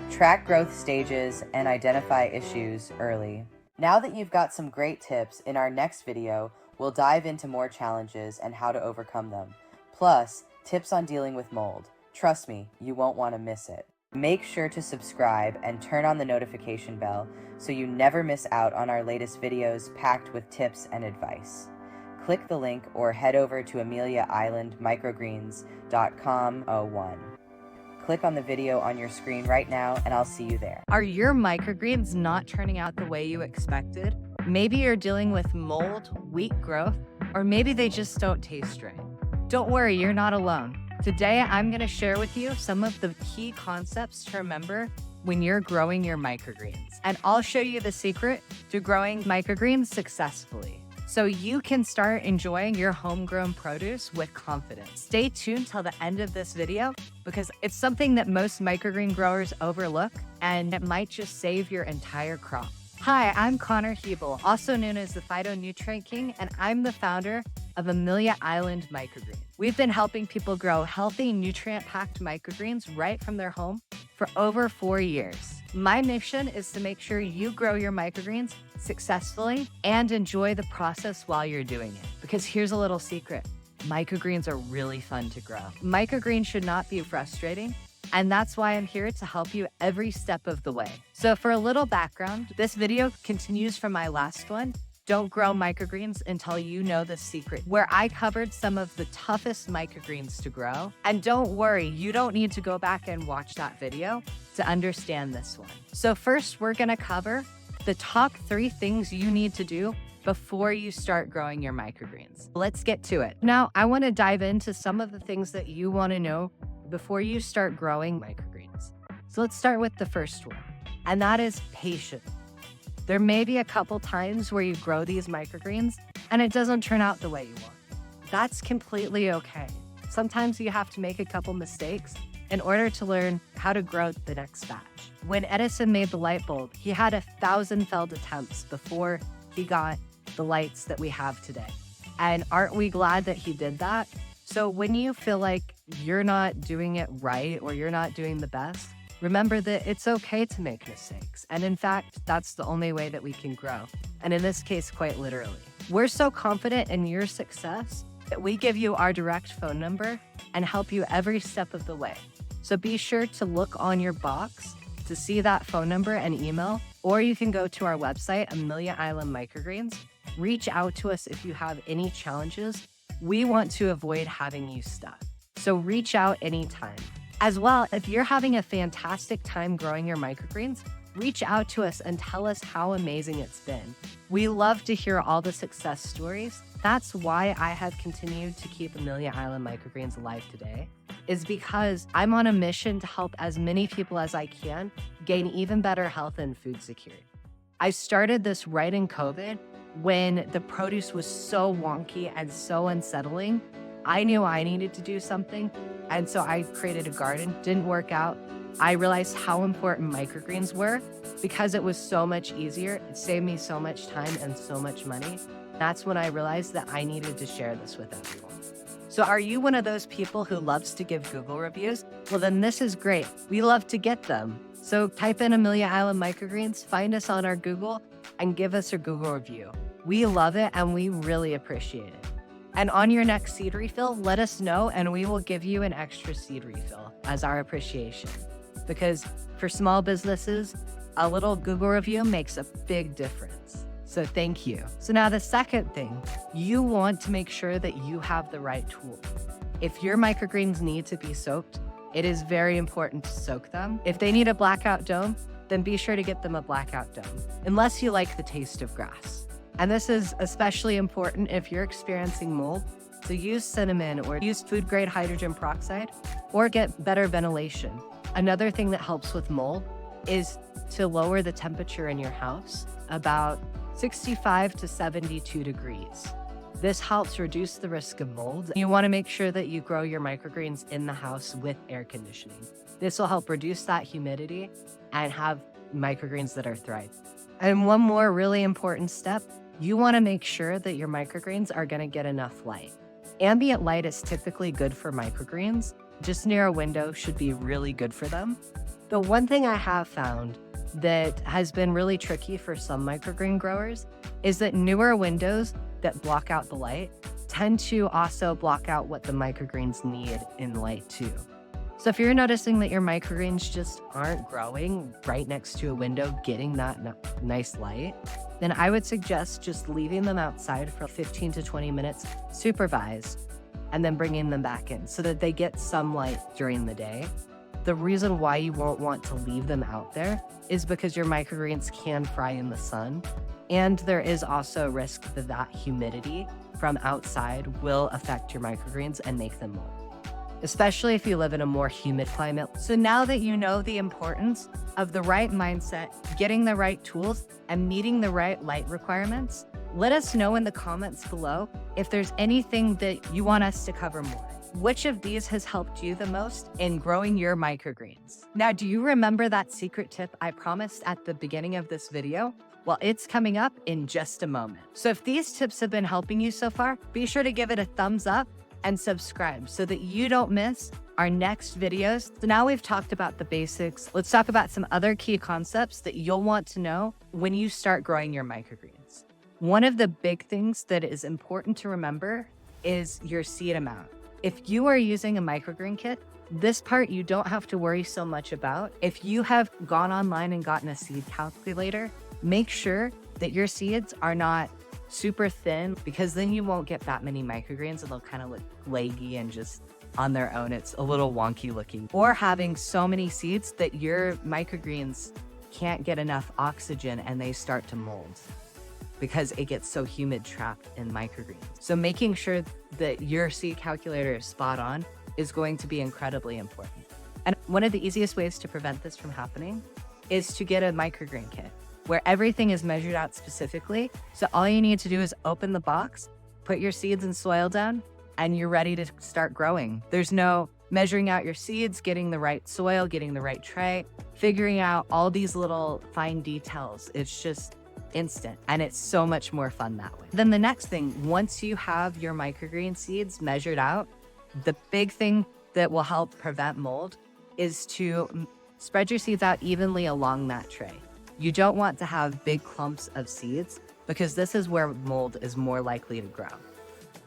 Track growth stages and identify issues early. Now that you've got some great tips, in our next video, we'll dive into more challenges and how to overcome them. Plus, tips on dealing with mold. Trust me, you won't want to miss it. Make sure to subscribe and turn on the notification bell so you never miss out on our latest videos packed with tips and advice. Click the link or head over to Amelia Island Microgreens.com/01. Click on the video on your screen right now and I'll see you there. Are your microgreens not turning out the way you expected? Maybe you're dealing with mold, weak growth, or maybe they just don't taste right. Don't worry, you're not alone. Today, I'm going to share with you some of the key concepts to remember when you're growing your microgreens. And I'll show you the secret to growing microgreens successfully, so you can start enjoying your homegrown produce with confidence. Stay tuned till the end of this video, because it's something that most microgreen growers overlook, and it might just save your entire crop. Hi, I'm Connor Hebel, also known as the Phytonutrient King, and I'm the founder of Amelia Island Microgreens. We've been helping people grow healthy, nutrient-packed microgreens right from their home for over 4 years. My mission is to make sure you grow your microgreens successfully and enjoy the process while you're doing it. Because here's a little secret. Microgreens are really fun to grow. Microgreens should not be frustrating, and that's why I'm here to help you every step of the way. So for a little background, this video continues from my last one, Don't Grow Microgreens Until You Know the Secret, where I covered some of the toughest microgreens to grow. And don't worry, you don't need to go back and watch that video to understand this one. So first, we're gonna cover the top 3 things you need to do before you start growing your microgreens. Let's get to it. Now, I wanna dive into some of the things that you wanna know before you start growing microgreens. So let's start with the first one, and that is patience. There may be a couple times where you grow these microgreens and it doesn't turn out the way you want. That's completely okay. Sometimes you have to make a couple mistakes in order to learn how to grow the next batch. When Edison made the light bulb, he had 1,000 failed attempts before he got the lights that we have today. And aren't we glad that he did that? So when you feel like you're not doing it right or you're not doing the best, remember that it's okay to make mistakes. And in fact, that's the only way that we can grow. And in this case, quite literally. We're so confident in your success that we give you our direct phone number and help you every step of the way. So be sure to look on your box to see that phone number and email, or you can go to our website, Amelia Island Microgreens. Reach out to us if you have any challenges. We want to avoid having you stuck. So reach out anytime. As well, if you're having a fantastic time growing your microgreens, reach out to us and tell us how amazing it's been. We love to hear all the success stories. That's why I have continued to keep Amelia Island Microgreens alive today, is because I'm on a mission to help as many people as I can gain even better health and food security. I started this right in COVID when the produce was so wonky and so unsettling. I knew I needed to do something, and so I created a garden. Didn't work out. I realized how important microgreens were because it was so much easier. It saved me so much time and so much money. That's when I realized that I needed to share this with everyone. So are you one of those people who loves to give Google reviews? Well, then this is great. We love to get them. So type in Amelia Island Microgreens, find us on our Google, and give us a Google review. We love it and we really appreciate it. And on your next seed refill, let us know and we will give you an extra seed refill as our appreciation. Because for small businesses, a little Google review makes a big difference. So thank you. So now the second thing, you want to make sure that you have the right tool. If your microgreens need to be soaked, it is very important to soak them. If they need a blackout dome, then be sure to get them a blackout dome, unless you like the taste of grass. And this is especially important if you're experiencing mold. So use cinnamon or use food grade hydrogen peroxide or get better ventilation. Another thing that helps with mold is to lower the temperature in your house about 65 to 72 degrees. This helps reduce the risk of mold. You want to make sure that you grow your microgreens in the house with air conditioning. This will help reduce that humidity and have microgreens that are thriving. And one more really important step, you want to make sure that your microgreens are going to get enough light. Ambient light is typically good for microgreens. Just near a window should be really good for them. The one thing I have found that has been really tricky for some microgreen growers is that newer windows that block out the light tend to also block out what the microgreens need in light too. So if you're noticing that your microgreens just aren't growing right next to a window, getting that nice light, then I would suggest just leaving them outside for 15 to 20 minutes, supervised, and then bringing them back in so that they get some light during the day. The reason why you won't want to leave them out there is because your microgreens can fry in the sun. And there is also a risk that that humidity from outside will affect your microgreens and make them mold, especially if you live in a more humid climate. So now that you know the importance of the right mindset, getting the right tools, and meeting the right light requirements, let us know in the comments below if there's anything that you want us to cover more. Which of these has helped you the most in growing your microgreens? Now, do you remember that secret tip I promised at the beginning of this video? Well, it's coming up in just a moment. So if these tips have been helping you so far, be sure to give it a thumbs up and subscribe so that you don't miss our next videos. So now we've talked about the basics. Let's talk about some other key concepts that you'll want to know when you start growing your microgreens. One of the big things that is important to remember is your seed amount. If you are using a microgreen kit, this part you don't have to worry so much about. If you have gone online and gotten a seed calculator, make sure that your seeds are not super thin, because then you won't get that many microgreens and they'll kind of look leggy and just on their own, it's a little wonky looking. Or having so many seeds that your microgreens can't get enough oxygen and they start to mold because it gets so humid trapped in microgreens. So making sure that your seed calculator is spot on is going to be incredibly important. And one of the easiest ways to prevent this from happening is to get a microgreen kit where everything is measured out specifically. So all you need to do is open the box, put your seeds and soil down, and you're ready to start growing. There's no measuring out your seeds, getting the right soil, getting the right tray, figuring out all these little fine details. It's just instant, and it's so much more fun that way. Then the next thing, once you have your microgreen seeds measured out, the big thing that will help prevent mold is to spread your seeds out evenly along that tray. You don't want to have big clumps of seeds because this is where mold is more likely to grow.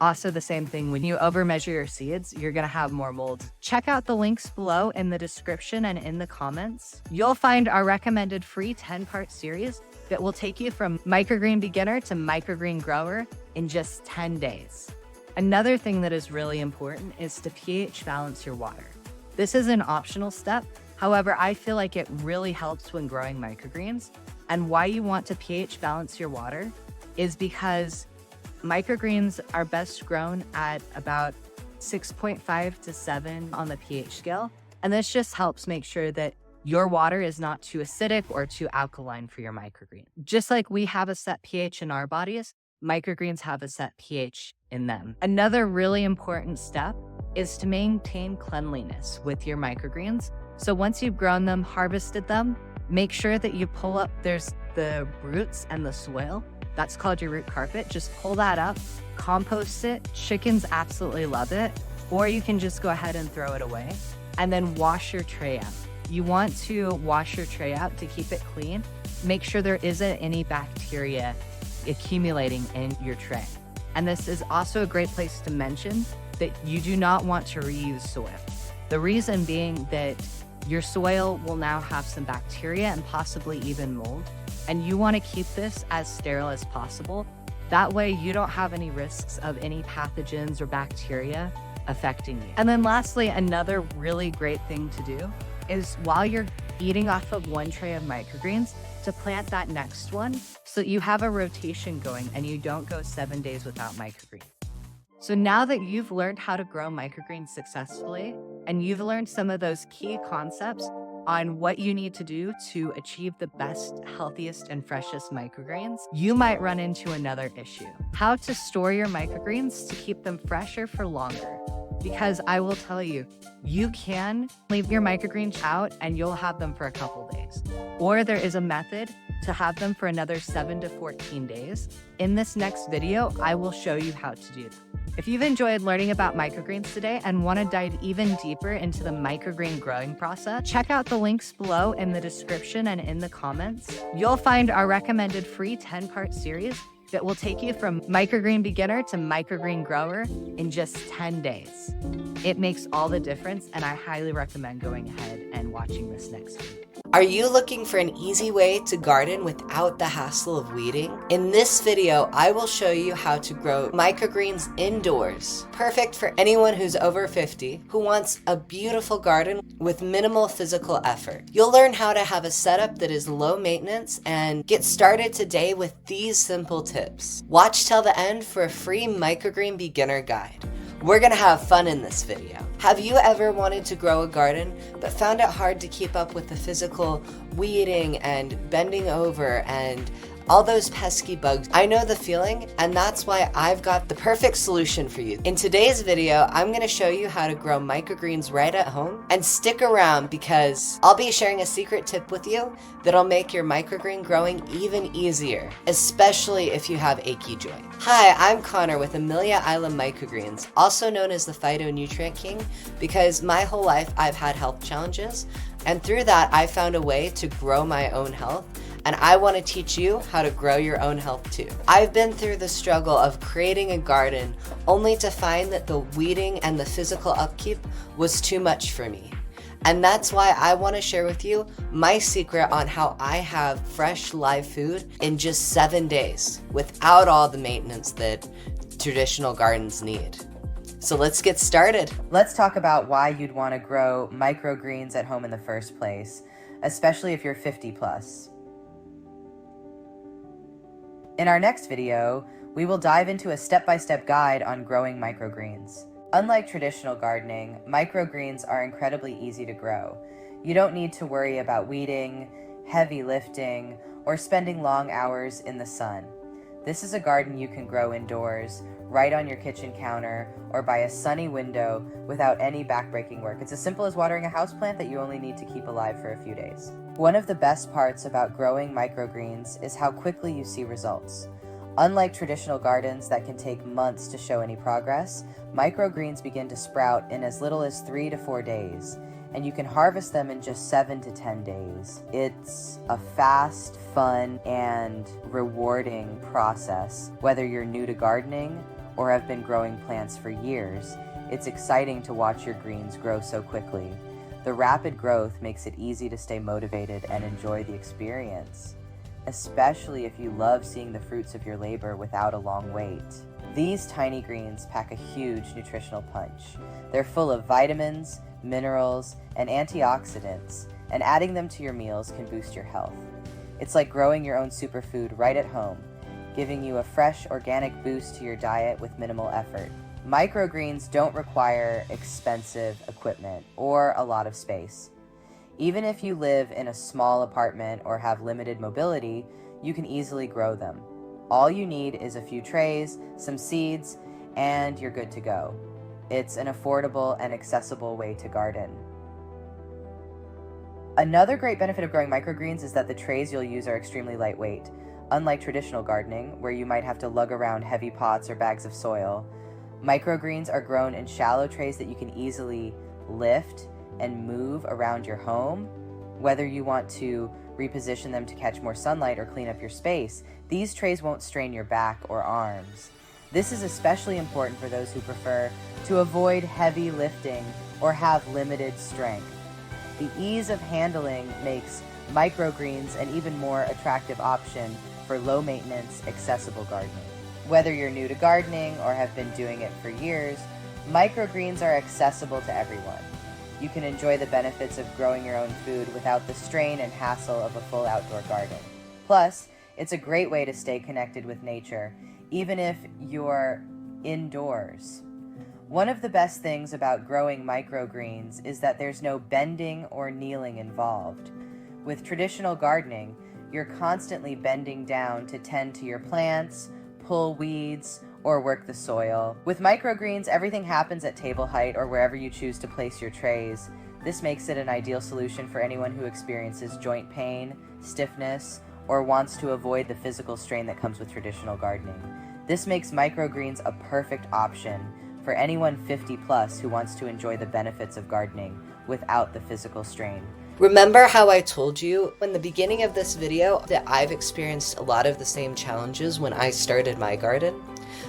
Also, the same thing, when you overmeasure your seeds, you're gonna have more mold. Check out the links below in the description and in the comments. You'll find our recommended free 10-part series that will take you from microgreen beginner to microgreen grower in just 10 days. Another thing that is really important is to pH balance your water. This is an optional step. However, I feel like it really helps when growing microgreens. And why you want to pH balance your water is because microgreens are best grown at about 6.5 to 7 on the pH scale. And this just helps make sure that your water is not too acidic or too alkaline for your microgreen. Just like we have a set pH in our bodies, microgreens have a set pH in them. Another really important step is to maintain cleanliness with your microgreens. So once you've grown them, harvested them, make sure that you pull up, there's the roots and the soil. That's called your root carpet. Just pull that up, compost it. Chickens absolutely love it. Or you can just go ahead and throw it away. And then wash your tray out. You want to wash your tray out to keep it clean. Make sure there isn't any bacteria accumulating in your tray. And this is also a great place to mention that you do not want to reuse soil. The reason being that your soil will now have some bacteria and possibly even mold. And you want to keep this as sterile as possible. That way you don't have any risks of any pathogens or bacteria affecting you. And then lastly, another really great thing to do is while you're eating off of one tray of microgreens, to plant that next one so that you have a rotation going and you don't go 7 days without microgreens. So now that you've learned how to grow microgreens successfully and you've learned some of those key concepts on what you need to do to achieve the best, healthiest, and freshest microgreens, you might run into another issue: how to store your microgreens to keep them fresher for longer. Because I will tell you, you can leave your microgreens out and you'll have them for a couple days. Or there is a method to have them for another 7 to 14 days. In this next video, I will show you how to do that. If you've enjoyed learning about microgreens today and want to dive even deeper into the microgreen growing process, check out the links below in the description and in the comments. You'll find our recommended free 10-part series that will take you from microgreen beginner to microgreen grower in just 10 days. It makes all the difference, and I highly recommend going ahead and watching this next video. Are you looking for an easy way to garden without the hassle of weeding? In this video, I will show you how to grow microgreens indoors. Perfect for anyone who's over 50 who wants a beautiful garden with minimal physical effort. You'll learn how to have a setup that is low maintenance and get started today with these simple tips. Watch till the end for a free microgreen beginner guide. We're gonna have fun in this video. Have you ever wanted to grow a garden but found it hard to keep up with the physical weeding and bending over and all those pesky bugs? I know the feeling, and that's why I've got the perfect solution for you. In today's video, I'm gonna show you how to grow microgreens right at home, and stick around because I'll be sharing a secret tip with you that'll make your microgreen growing even easier, especially if you have achy joints. Hi, I'm Connor with Amelia Island Microgreens, also known as the Phytonutrient King, because my whole life I've had health challenges, and through that I found a way to grow my own health. And I want to teach you how to grow your own health too. I've been through the struggle of creating a garden only to find that the weeding and the physical upkeep was too much for me. And that's why I want to share with you my secret on how I have fresh live food in just 7 days without all the maintenance that traditional gardens need. So let's get started. Let's talk about why you'd want to grow microgreens at home in the first place, especially if you're 50 plus. In our next video, we will dive into a step-by-step guide on growing microgreens. Unlike traditional gardening, microgreens are incredibly easy to grow. You don't need to worry about weeding, heavy lifting, or spending long hours in the sun. This is a garden you can grow indoors, right on your kitchen counter, or by a sunny window without any backbreaking work. It's as simple as watering a houseplant that you only need to keep alive for a few days. One of the best parts about growing microgreens is how quickly you see results. Unlike traditional gardens that can take months to show any progress, microgreens begin to sprout in as little as 3 to 4 days, and you can harvest them in just 7 to 10 days. It's a fast, fun, and rewarding process. Whether you're new to gardening or have been growing plants for years, it's exciting to watch your greens grow so quickly. The rapid growth makes it easy to stay motivated and enjoy the experience, especially if you love seeing the fruits of your labor without a long wait. These tiny greens pack a huge nutritional punch. They're full of vitamins, minerals, and antioxidants, and adding them to your meals can boost your health. It's like growing your own superfood right at home, giving you a fresh, organic boost to your diet with minimal effort. Microgreens don't require expensive equipment or a lot of space. Even if you live in a small apartment or have limited mobility, you can easily grow them. All you need is a few trays, some seeds, and you're good to go. It's an affordable and accessible way to garden. Another great benefit of growing microgreens is that the trays you'll use are extremely lightweight. Unlike traditional gardening, where you might have to lug around heavy pots or bags of soil, microgreens are grown in shallow trays that you can easily lift and move around your home. Whether you want to reposition them to catch more sunlight or clean up your space, these trays won't strain your back or arms. This is especially important for those who prefer to avoid heavy lifting or have limited strength. The ease of handling makes microgreens an even more attractive option for low-maintenance, accessible gardening. Whether you're new to gardening or have been doing it for years, microgreens are accessible to everyone. You can enjoy the benefits of growing your own food without the strain and hassle of a full outdoor garden. Plus, it's a great way to stay connected with nature, even if you're indoors. One of the best things about growing microgreens is that there's no bending or kneeling involved. With traditional gardening, you're constantly bending down to tend to your plants, pull weeds, or work the soil. With microgreens, everything happens at table height or wherever you choose to place your trays. This makes it an ideal solution for anyone who experiences joint pain, stiffness, or wants to avoid the physical strain that comes with traditional gardening. This makes microgreens a perfect option for anyone 50 plus who wants to enjoy the benefits of gardening without the physical strain. Remember how I told you in the beginning of this video that I've experienced a lot of the same challenges when I started my garden?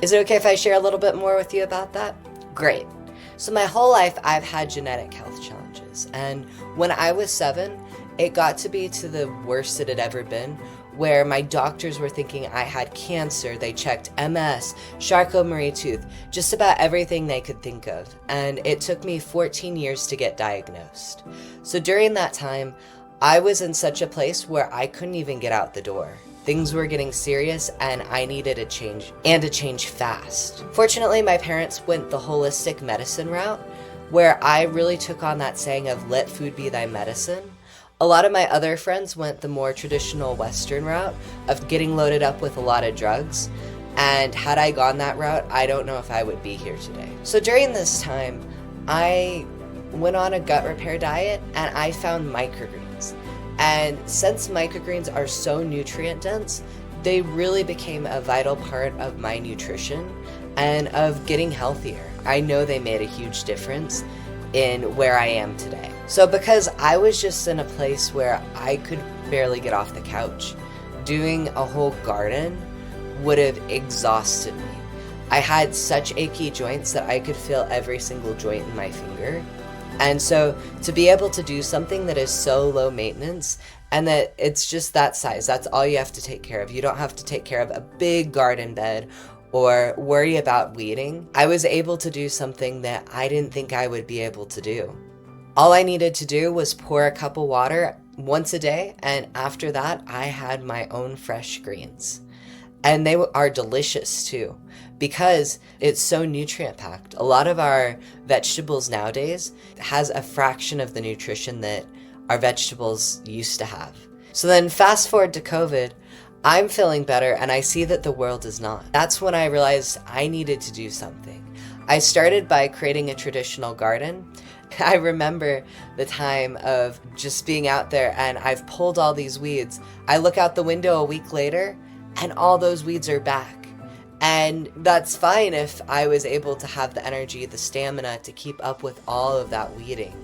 Is it okay if I share a little bit more with you about that? Great. So my whole life I've had genetic health challenges, and when I was 7, it got to be to the worst it had ever been, where my doctors were thinking I had cancer. They checked MS, Charcot-Marie-Tooth, just about everything they could think of. And it took me 14 years to get diagnosed. So during that time, I was in such a place where I couldn't even get out the door. Things were getting serious and I needed a change, and a change fast. Fortunately, my parents went the holistic medicine route, where I really took on that saying of let food be thy medicine. A lot of my other friends went the more traditional Western route of getting loaded up with a lot of drugs. And had I gone that route, I don't know if I would be here today. So during this time, I went on a gut repair diet and I found microgreens. And since microgreens are so nutrient dense, they really became a vital part of my nutrition and of getting healthier. I know they made a huge difference in where I am today. So because I was just in a place where I could barely get off the couch, doing a whole garden would have exhausted me. I had such achy joints that I could feel every single joint in my finger. And so to be able to do something that is so low maintenance and that it's just that size, that's all you have to take care of. You don't have to take care of a big garden bed or worry about weeding. I was able to do something that I didn't think I would be able to do. All I needed to do was pour a cup of water once a day, and after that, I had my own fresh greens. And they are delicious too, because it's so nutrient packed. A lot of our vegetables nowadays has a fraction of the nutrition that our vegetables used to have. So then fast forward to COVID, I'm feeling better and I see that the world is not. That's when I realized I needed to do something. I started by creating a traditional garden. I remember the time of just being out there and I've pulled all these weeds. I look out the window a week later and all those weeds are back. And that's fine if I was able to have the energy, the stamina to keep up with all of that weeding.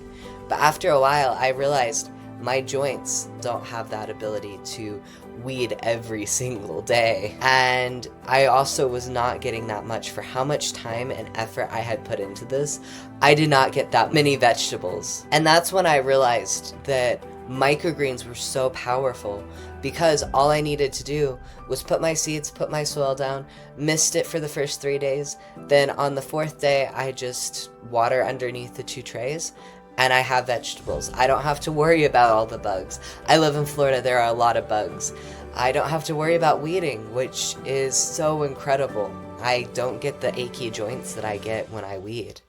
But after a while, I realized my joints don't have that ability to weed every single day. And I also was not getting that much for how much time and effort I had put into this. I did not get that many vegetables. And that's when I realized that microgreens were so powerful, because all I needed to do was put my seeds, put my soil down, mist it for the first 3 days. Then on the 4th day, I just water underneath the 2 trays. and I have vegetables. I don't have to worry about all the bugs. I live in Florida, there are a lot of bugs. I don't have to worry about weeding, which is so incredible. I don't get the achy joints that I get when I weed.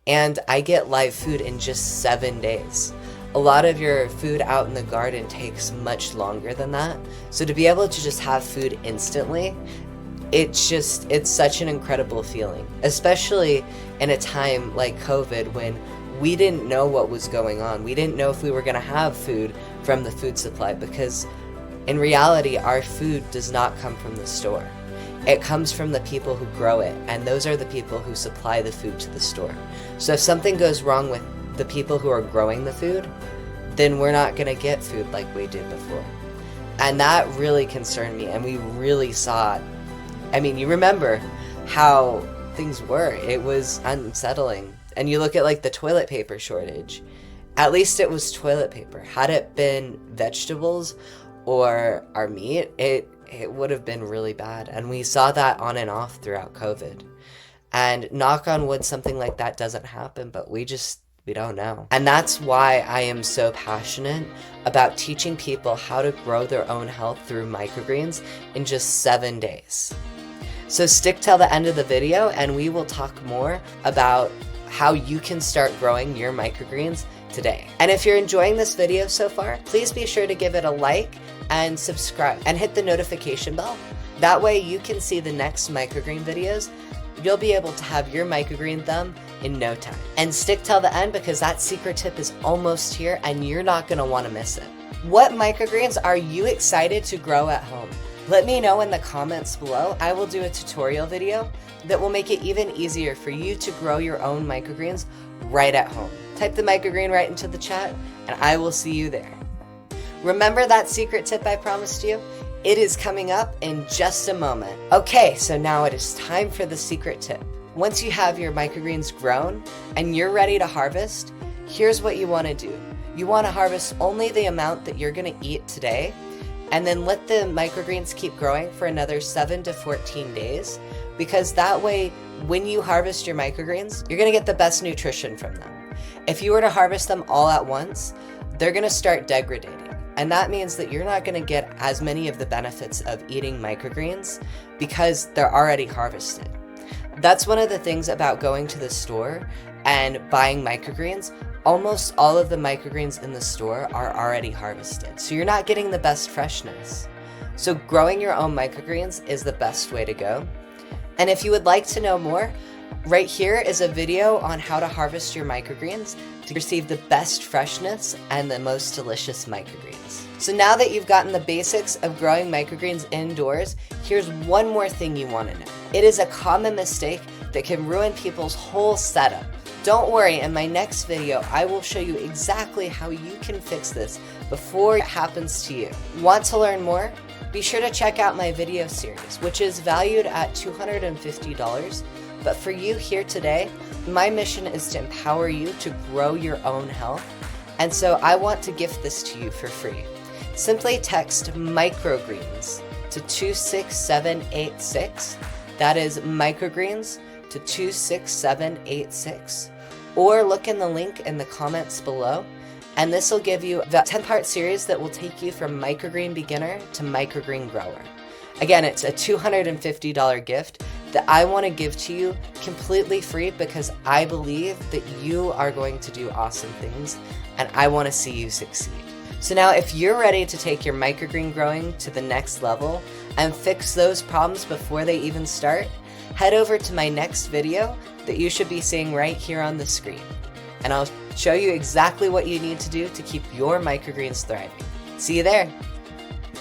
And I get live food in just 7 days. A lot of your food out in the garden takes much longer than that. So to be able to just have food instantly, it's such an incredible feeling, especially in a time like COVID when we didn't know what was going on. We didn't know if we were going to have food from the food supply, because in reality, our food does not come from the store. It comes from the people who grow it, and those are the people who supply the food to the store. So if something goes wrong with the people who are growing the food, then we're not going to get food like we did before. And that really concerned me, and we really saw it. I mean, you remember how things were. It was unsettling. And you look at like the toilet paper shortage. At least it was toilet paper. Had it been vegetables or our meat, it would have been really bad. And we saw that on and off throughout COVID. And knock on wood, something like that doesn't happen, but we don't know. And that's why I am so passionate about teaching people how to grow their own health through microgreens in just 7 days. So stick till the end of the video and we will talk more about how you can start growing your microgreens today. And if you're enjoying this video so far, please be sure to give it a like and subscribe and hit the notification bell. That way you can see the next microgreen videos. You'll be able to have your microgreen thumb in no time. And stick till the end because that secret tip is almost here and you're not going to want to miss it. What microgreens are you excited to grow at home? Let me know in the comments below. I will do a tutorial video that will make it even easier for you to grow your own microgreens right at home. Type the microgreen right into the chat and I will see you there. Remember that secret tip I promised you? It is coming up in just a moment. Okay, so now it is time for the secret tip. Once you have your microgreens grown and you're ready to harvest, here's what you want to do. You want to harvest only the amount that you're going to eat today, and then let the microgreens keep growing for another 7 to 14 days, because that way, when you harvest your microgreens, you're going to get the best nutrition from them. If you were to harvest them all at once, they're going to start degrading. And that means that you're not going to get as many of the benefits of eating microgreens because they're already harvested. That's one of the things about going to the store and buying microgreens. Almost all of the microgreens in the store are already harvested, so you're not getting the best freshness. So growing your own microgreens is the best way to go. And if you would like to know more, right here is a video on how to harvest your microgreens to receive the best freshness and the most delicious microgreens. So now that you've gotten the basics of growing microgreens indoors, here's one more thing you want to know. It is a common mistake that can ruin people's whole setup. Don't worry, in my next video, I will show you exactly how you can fix this before it happens to you. Want to learn more? Be sure to check out my video series, which is valued at $250. But for you here today, my mission is to empower you to grow your own health. And so I want to gift this to you for free. Simply text microgreens to 26786. That is microgreens to 26786. Or look in the link in the comments below, and this will give you a 10-part series that will take you from microgreen beginner to microgreen grower. Again, it's a $250 gift that I want to give to you completely free because I believe that you are going to do awesome things and I want to see you succeed. So now if you're ready to take your microgreen growing to the next level and fix those problems before they even start, head over to my next video that you should be seeing right here on the screen. And I'll show you exactly what you need to do to keep your microgreens thriving. See you there.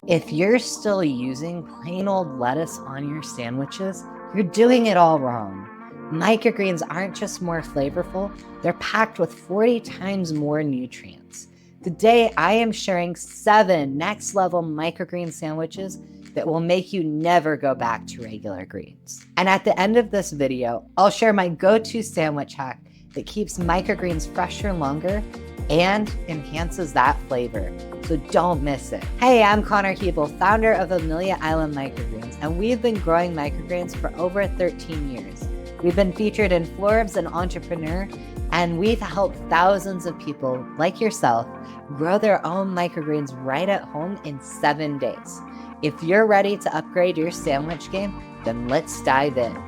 If you're still using plain old lettuce on your sandwiches, you're doing it all wrong. Microgreens aren't just more flavorful, they're packed with 40 times more nutrients. Today, I am sharing 7 next-level microgreen sandwiches that will make you never go back to regular greens. And at the end of this video, I'll share my go-to sandwich hack that keeps microgreens fresher longer and enhances that flavor. So don't miss it. Hey, I'm Connor Hebel, founder of Amelia Island Microgreens, and we've been growing microgreens for over 13 years. We've been featured in Forbes and Entrepreneur, And we've helped thousands of people like yourself grow their own microgreens right at home in 7 days. If you're ready to upgrade your sandwich game, then let's dive in.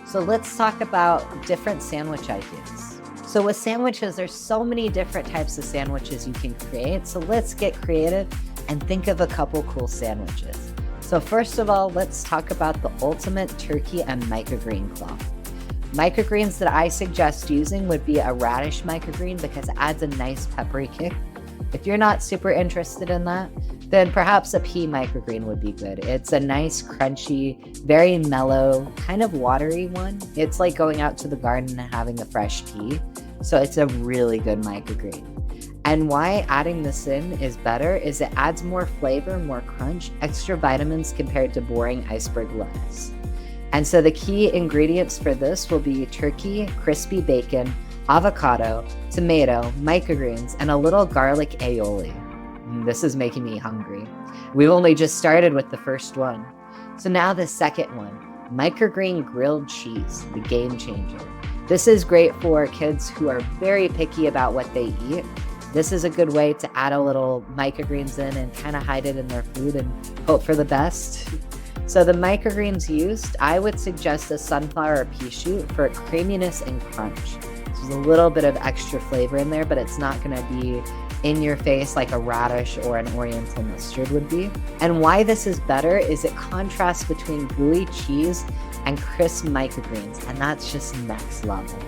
So let's talk about different sandwich ideas. So with sandwiches, there's so many different types of sandwiches you can create. So let's get creative and think of a couple cool sandwiches. So first of all, let's talk about the ultimate turkey and microgreen cloth. Microgreens that I suggest using would be a radish microgreen because it adds a nice peppery kick. If you're not super interested in that, then perhaps a pea microgreen would be good. It's a nice, crunchy, very mellow, kind of watery one. It's like going out to the garden and having a fresh pea. So it's a really good microgreen. And why adding this in is better is it adds more flavor, more crunch, extra vitamins compared to boring iceberg lettuce. And so the key ingredients for this will be turkey, crispy bacon, avocado, tomato, microgreens, and a little garlic aioli. This is making me hungry. We've only just started with the first one. So now the second one, microgreen grilled cheese, the game changer. This is great for kids who are very picky about what they eat. This is a good way to add a little microgreens in and kind of hide it in their food and hope for the best. So the microgreens used, I would suggest a sunflower or pea shoot for creaminess and crunch. There's a little bit of extra flavor in there, but it's not going to be in your face like a radish or an oriental mustard would be. And why this is better is it contrasts between gooey cheese and crisp microgreens, and that's just next level.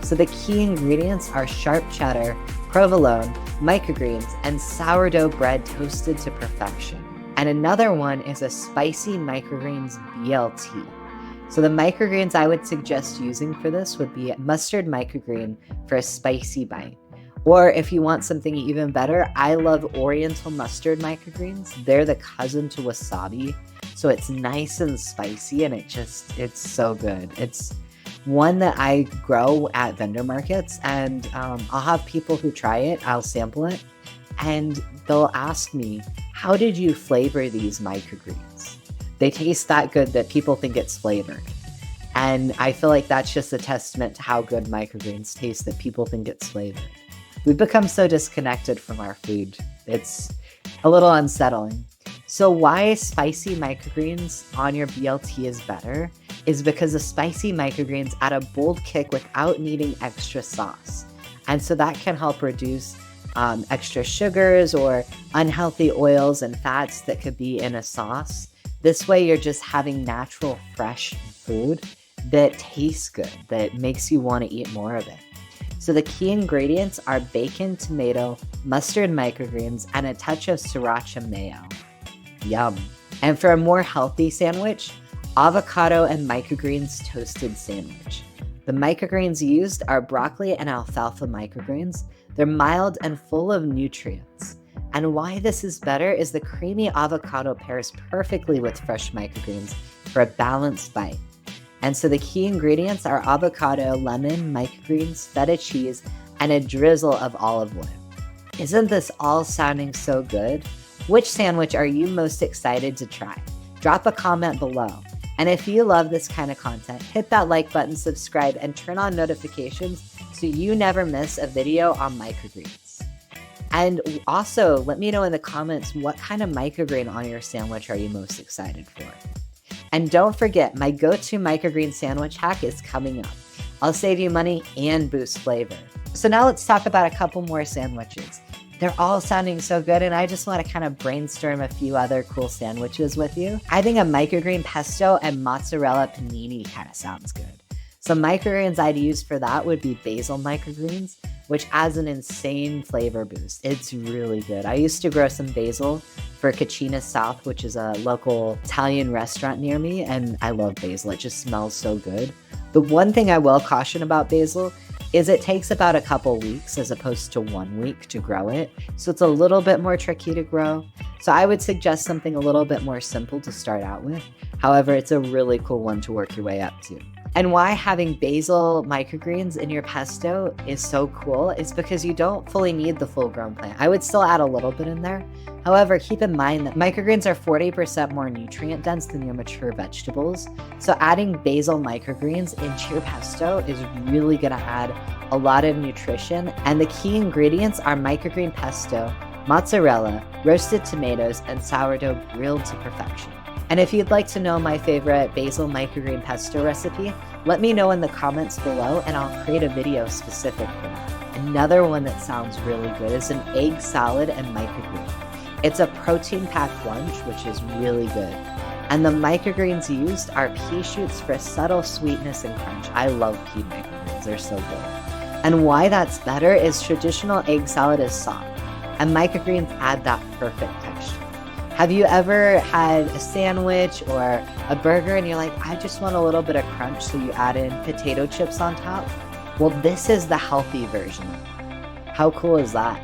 So the key ingredients are sharp cheddar, provolone, microgreens, and sourdough bread toasted to perfection. And another one is a spicy microgreens BLT. So the microgreens I would suggest using for this would be mustard microgreen for a spicy bite. Or if you want something even better, I love oriental mustard microgreens. They're the cousin to wasabi. So it's nice and spicy and it's so good. It's one that I grow at vendor markets, and I'll have people who try it, I'll sample it, and they'll ask me, how did you flavor these microgreens? They taste that good that people think it's flavored. And I feel like that's just a testament to how good microgreens taste that people think it's flavored. We've become so disconnected from our food. It's a little unsettling. So why spicy microgreens on your BLT is better is because the spicy microgreens add a bold kick without needing extra sauce. And so that can help reduce extra sugars or unhealthy oils and fats that could be in a sauce. This way you're just having natural, fresh food that tastes good, that makes you want to eat more of it. So the key ingredients are bacon, tomato, mustard microgreens, and a touch of sriracha mayo. Yum. And for a more healthy sandwich, avocado and microgreens toasted sandwich. The microgreens used are broccoli and alfalfa microgreens. They're mild and full of nutrients. And why this is better is the creamy avocado pairs perfectly with fresh microgreens for a balanced bite. And so the key ingredients are avocado, lemon, microgreens, feta cheese, and a drizzle of olive oil. Isn't this all sounding so good? Which sandwich are you most excited to try? Drop a comment below. And if you love this kind of content, hit that like button, subscribe, and turn on notifications so you never miss a video on microgreens. And also, let me know in the comments what kind of microgreen on your sandwich are you most excited for. And don't forget, my go-to microgreen sandwich hack is coming up. I'll save you money and boost flavor. So now let's talk about a couple more sandwiches. They're all sounding so good, and I just want to kind of brainstorm a few other cool sandwiches with you. I think a microgreen pesto and mozzarella panini kind of sounds good. Some microgreens I'd use for that would be basil microgreens, which adds an insane flavor boost. It's really good. I used to grow some basil for Cucina South, which is a local Italian restaurant near me, and I love basil. It just smells so good. The one thing I will caution about basil is it takes about a couple weeks as opposed to 1 week to grow it. So it's a little bit more tricky to grow. So I would suggest something a little bit more simple to start out with. However, it's a really cool one to work your way up to. And why having basil microgreens in your pesto is so cool is because you don't fully need the full-grown plant. I would still add a little bit in there. However, keep in mind that microgreens are 40% more nutrient dense than your mature vegetables. So adding basil microgreens into your pesto is really gonna add a lot of nutrition. And the key ingredients are microgreen pesto, mozzarella, roasted tomatoes, and sourdough grilled to perfection. And if you'd like to know my favorite basil microgreen pesto recipe, let me know in the comments below and I'll create a video specific for that. Another one that sounds really good is an egg salad and microgreen. It's a protein-packed lunch, which is really good. And the microgreens used are pea shoots for subtle sweetness and crunch. I love pea microgreens, they're so good. And why that's better is traditional egg salad is soft, and microgreens add that perfect texture. Have you ever had a sandwich or a burger and you're like, I just want a little bit of crunch, so you add in potato chips on top? Well, this is the healthy version. How cool is that?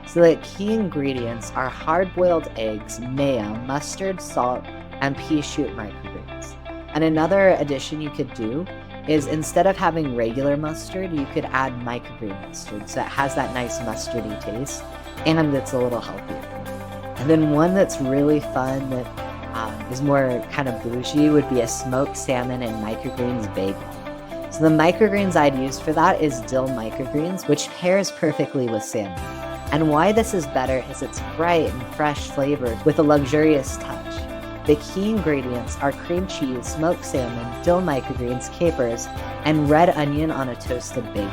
So the key ingredients are hard-boiled eggs, mayo, mustard, salt, and pea shoot microgreens. And another addition you could do is instead of having regular mustard, you could add microgreen mustard, so it has that nice mustardy taste and it's a little healthier. And then one that's really fun that is more kind of bougie would be a smoked salmon and microgreens bagel. So the microgreens I'd use for that is dill microgreens, which pairs perfectly with salmon. And why this is better is it's bright and fresh flavored with a luxurious touch. The key ingredients are cream cheese, smoked salmon, dill microgreens, capers, and red onion on a toasted bagel.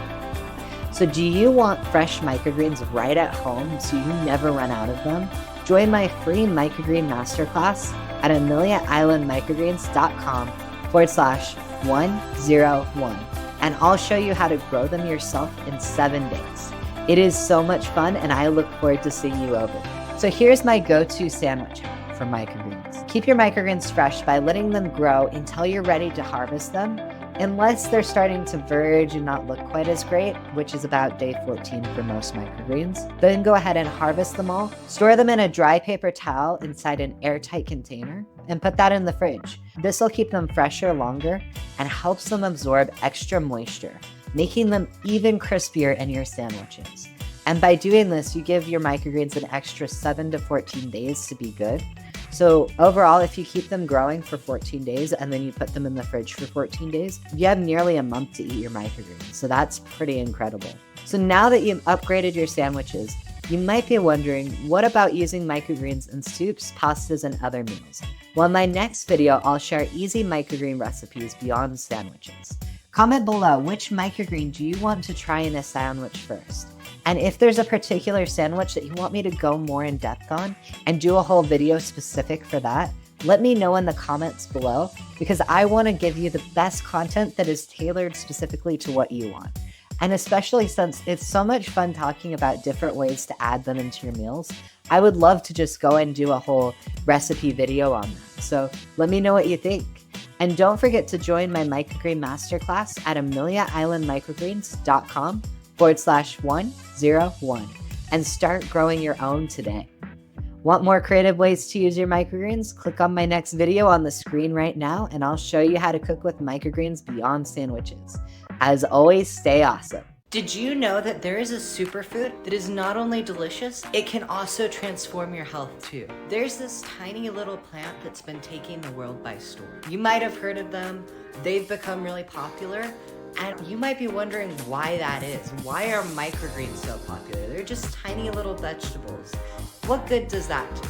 So do you want fresh microgreens right at home so you never run out of them? Join my free microgreen masterclass at ameliaislandmicrogreens.com/101, and I'll show you how to grow them yourself in 7 days. It is so much fun, and I look forward to seeing you over there. So here's my go-to sandwich hack for microgreens. Keep your microgreens fresh by letting them grow until you're ready to harvest them, unless they're starting to verge and not look quite as great, which is about day 14 for most microgreens. Then go ahead and harvest them all, store them in a dry paper towel inside an airtight container, and put that in the fridge. This will keep them fresher longer and helps them absorb extra moisture, making them even crispier in your sandwiches. And by doing this, you give your microgreens an extra 7 to 14 days to be good. So overall, if you keep them growing for 14 days and then you put them in the fridge for 14 days, you have nearly a month to eat your microgreens. So that's pretty incredible. So now that you've upgraded your sandwiches, you might be wondering, what about using microgreens in soups, pastas, and other meals? Well, in my next video, I'll share easy microgreen recipes beyond sandwiches. Comment below, which microgreen do you want to try in a sandwich first? And if there's a particular sandwich that you want me to go more in depth on and do a whole video specific for that, let me know in the comments below, because I want to give you the best content that is tailored specifically to what you want. And especially since it's so much fun talking about different ways to add them into your meals, I would love to just go and do a whole recipe video on that. So let me know what you think. And don't forget to join my microgreen masterclass at ameliaislandmicrogreens.com/101 and start growing your own today. Want more creative ways to use your microgreens? Click on my next video on the screen right now and I'll show you how to cook with microgreens beyond sandwiches. As always, stay awesome. Did you know that there is a superfood that is not only delicious, it can also transform your health too? There's this tiny little plant that's been taking the world by storm. You might have heard of them. They've become really popular. And you might be wondering why that is. Why are microgreens so popular? They're just tiny little vegetables. What good does that do?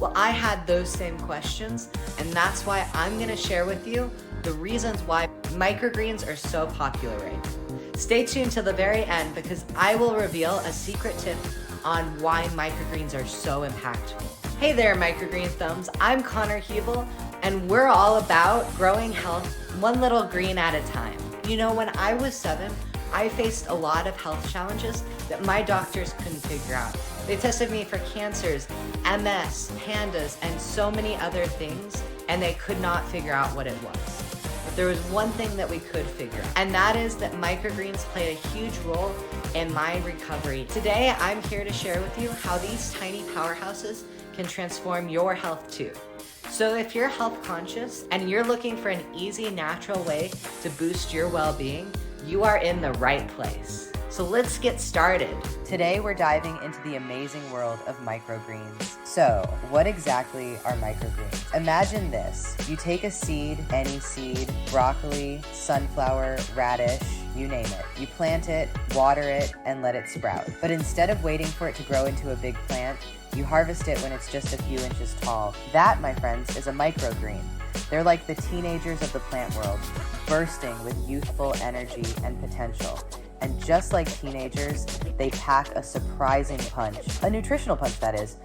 Well, I had those same questions, and that's why I'm gonna share with you the reasons why microgreens are so popular right now. Stay tuned to the very end because I will reveal a secret tip on why microgreens are so impactful. Hey there, microgreen thumbs. I'm Connor Hebel, and we're all about growing health one little green at a time. You know, when I was 7, I faced a lot of health challenges that my doctors couldn't figure out. They tested me for cancers, MS, pandas, and so many other things, and they could not figure out what it was. But there was one thing that we could figure out, and that is that microgreens played a huge role in my recovery. Today, I'm here to share with you how these tiny powerhouses can transform your health too. So if you're health conscious and you're looking for an easy, natural way to boost your well-being, you are in the right place. So let's get started. Today we're diving into the amazing world of microgreens. So, what exactly are microgreens? Imagine this. You take a seed, any seed, broccoli, sunflower, radish, you name it. You plant it, water it, and let it sprout. But instead of waiting for it to grow into a big plant, you harvest it when it's just a few inches tall. That, my friends, is a microgreen. They're like the teenagers of the plant world, bursting with youthful energy and potential. And just like teenagers, they pack a surprising punch, a nutritional punch that is.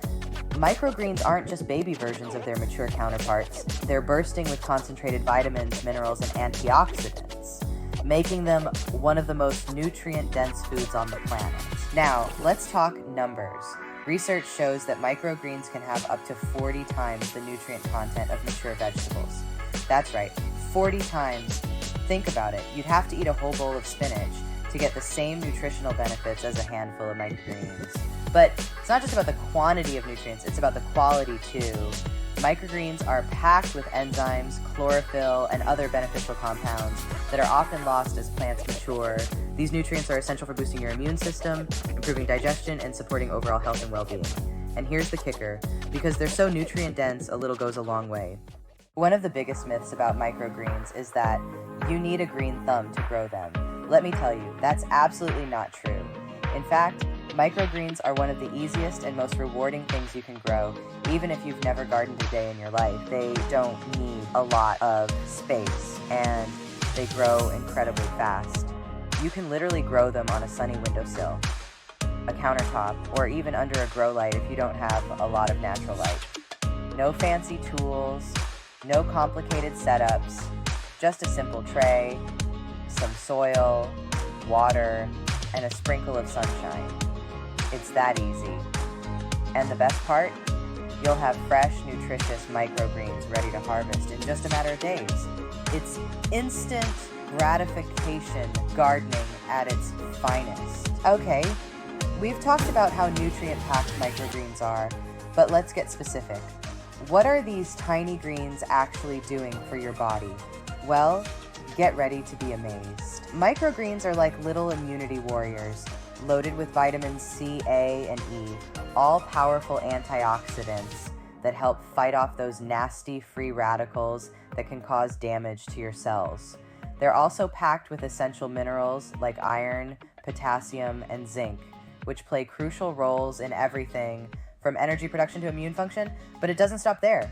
Microgreens aren't just baby versions of their mature counterparts. They're bursting with concentrated vitamins, minerals, and antioxidants, making them one of the most nutrient-dense foods on the planet. Now, let's talk numbers. Research shows that microgreens can have up to 40 times the nutrient content of mature vegetables. That's right, 40 times. Think about it. You'd have to eat a whole bowl of spinach to get the same nutritional benefits as a handful of microgreens. But it's not just about the quantity of nutrients, it's about the quality too. Microgreens are packed with enzymes, chlorophyll, and other beneficial compounds that are often lost as plants mature. These nutrients are essential for boosting your immune system, improving digestion, and supporting overall health and well-being. And here's the kicker, because they're so nutrient-dense, a little goes a long way. One of the biggest myths about microgreens is that you need a green thumb to grow them. Let me tell you, that's absolutely not true. In fact, microgreens are one of the easiest and most rewarding things you can grow, even if you've never gardened a day in your life. They don't need a lot of space, and they grow incredibly fast. You can literally grow them on a sunny windowsill, a countertop, or even under a grow light if you don't have a lot of natural light. No fancy tools, no complicated setups, just a simple tray, some soil, water, and a sprinkle of sunshine. It's that easy. And the best part? You'll have fresh, nutritious microgreens ready to harvest in just a matter of days. It's instant gratification gardening at its finest. Okay, we've talked about how nutrient-packed microgreens are, but let's get specific. What are these tiny greens actually doing for your body? Well, get ready to be amazed. Microgreens are like little immunity warriors, loaded with vitamins C, A, and E, all powerful antioxidants that help fight off those nasty free radicals that can cause damage to your cells. They're also packed with essential minerals like iron, potassium, and zinc, which play crucial roles in everything from energy production to immune function, but it doesn't stop there.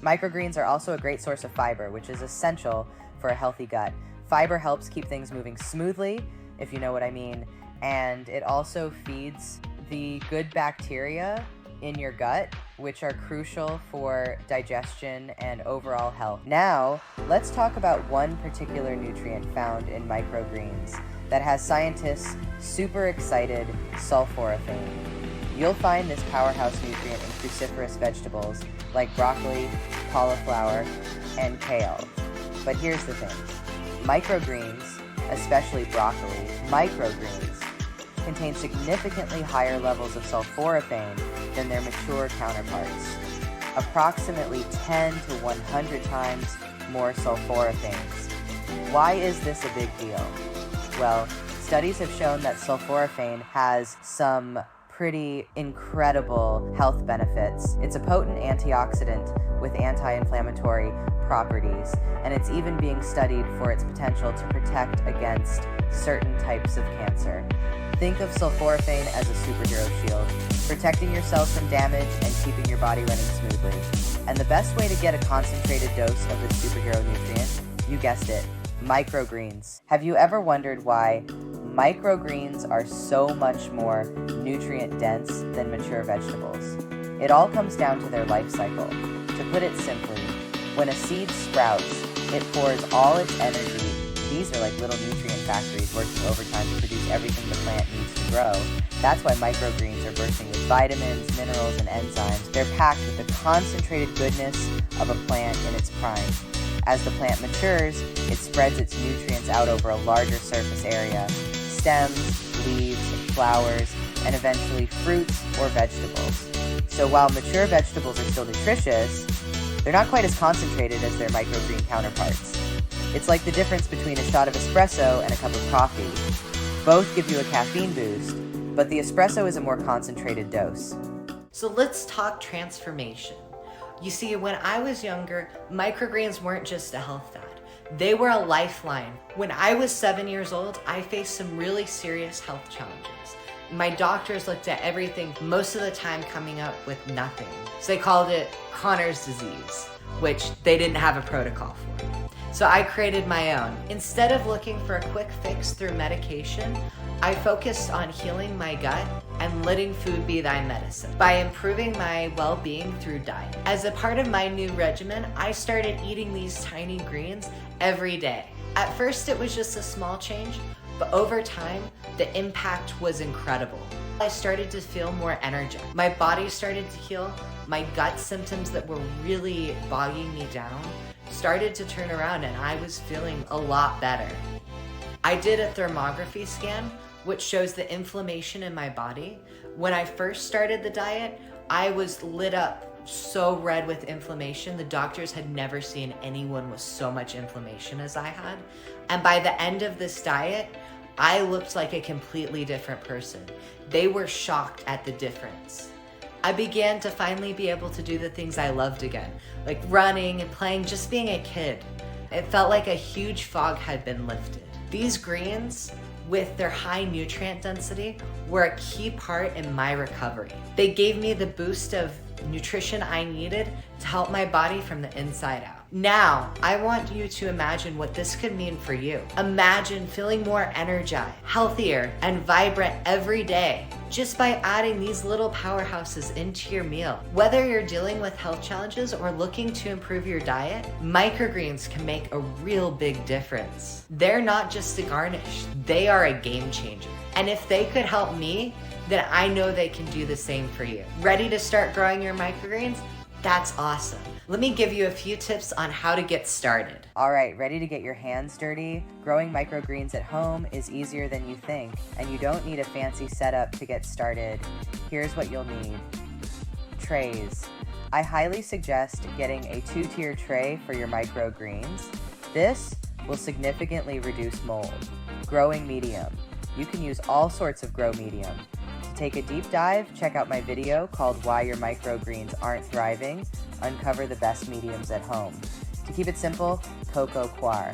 Microgreens are also a great source of fiber, which is essential for a healthy gut. Fiber helps keep things moving smoothly, if you know what I mean, and it also feeds the good bacteria in your gut, which are crucial for digestion and overall health. Now, let's talk about one particular nutrient found in microgreens that has scientists super excited: sulforaphane. You'll find this powerhouse nutrient in cruciferous vegetables like broccoli, cauliflower, and kale. But here's the thing. Microgreens, especially broccoli, microgreens, contain significantly higher levels of sulforaphane than their mature counterparts. Approximately 10 to 100 times more sulforaphanes. Why is this a big deal? Well, studies have shown that sulforaphane has some pretty incredible health benefits. It's a potent antioxidant with anti-inflammatory properties, and it's even being studied for its potential to protect against certain types of cancer. Think of sulforaphane as a superhero shield, protecting your cells from damage and keeping your body running smoothly. And the best way to get a concentrated dose of this superhero nutrient, you guessed it, microgreens. Have you ever wondered why microgreens are so much more nutrient dense than mature vegetables? It all comes down to their life cycle. To put it simply, when a seed sprouts, it pours all its energy. These are like little nutrient factories working overtime to produce everything the plant needs to grow. That's why microgreens are bursting with vitamins, minerals, and enzymes. They're packed with the concentrated goodness of a plant in its prime. As the plant matures, it spreads its nutrients out over a larger surface area: stems, leaves, flowers, and eventually fruits or vegetables. So while mature vegetables are still nutritious, They're not quite as concentrated as their microgreen counterparts. It's like the difference between a shot of espresso and a cup of coffee. Both give you a caffeine boost, but the espresso is a more concentrated dose. So let's talk transformation. You see, when I was younger, microgreens weren't just a health fad. They were a lifeline. When I was 7 years old, I faced some really serious health challenges. My doctors looked at everything, most of the time coming up with nothing. So they called it Connor's disease, which they didn't have a protocol for. So I created my own. Instead of looking for a quick fix through medication, I focused on healing my gut and letting food be thy medicine by improving my well-being through diet. As a part of my new regimen, I started eating these tiny greens every day. At first, it was just a small change, but over time, the impact was incredible. I started to feel more energized. My body started to heal. My gut symptoms that were really bogging me down started to turn around, and I was feeling a lot better. I did a thermography scan, which shows the inflammation in my body. When I first started the diet, I was lit up so red with inflammation. The doctors had never seen anyone with so much inflammation as I had. And by the end of this diet, I looked like a completely different person. They were shocked at the difference. I began to finally be able to do the things I loved again, like running and playing, just being a kid. It felt like a huge fog had been lifted. These greens, with their high nutrient density, were a key part in my recovery. They gave me the boost of nutrition I needed to help my body from the inside out. Now, I want you to imagine what this could mean for you. Imagine feeling more energized, healthier, and vibrant every day just by adding these little powerhouses into your meal. Whether you're dealing with health challenges or looking to improve your diet, microgreens can make a real big difference. They're not just a garnish, they are a game changer. And if they could help me, then I know they can do the same for you. Ready to start growing your microgreens? That's awesome. Let me give you a few tips on how to get started. All right, ready to get your hands dirty? Growing microgreens at home is easier than you think, and you don't need a fancy setup to get started. Here's what you'll need. Trays. I highly suggest getting a 2-tier tray for your microgreens. This will significantly reduce mold. Growing medium. You can use all sorts of grow medium. To take a deep dive, check out my video called Why Your Microgreens Aren't Thriving. Uncover the best mediums at home. To keep it simple, Coco Coir.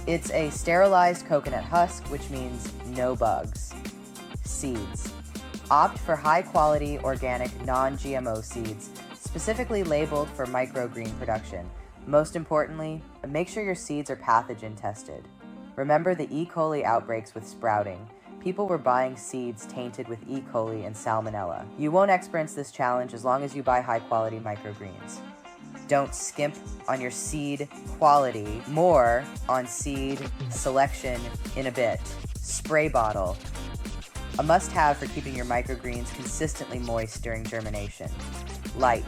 It's a sterilized coconut husk, which means no bugs. Seeds. Opt for high-quality, organic, non-GMO seeds, specifically labeled for microgreen production. Most importantly, make sure your seeds are pathogen tested. Remember the E. coli outbreaks with sprouting. People were buying seeds tainted with E. coli and salmonella. You won't experience this challenge as long as you buy high-quality microgreens. Don't skimp on your seed quality. More on seed selection in a bit. Spray bottle. A must-have for keeping your microgreens consistently moist during germination. Light.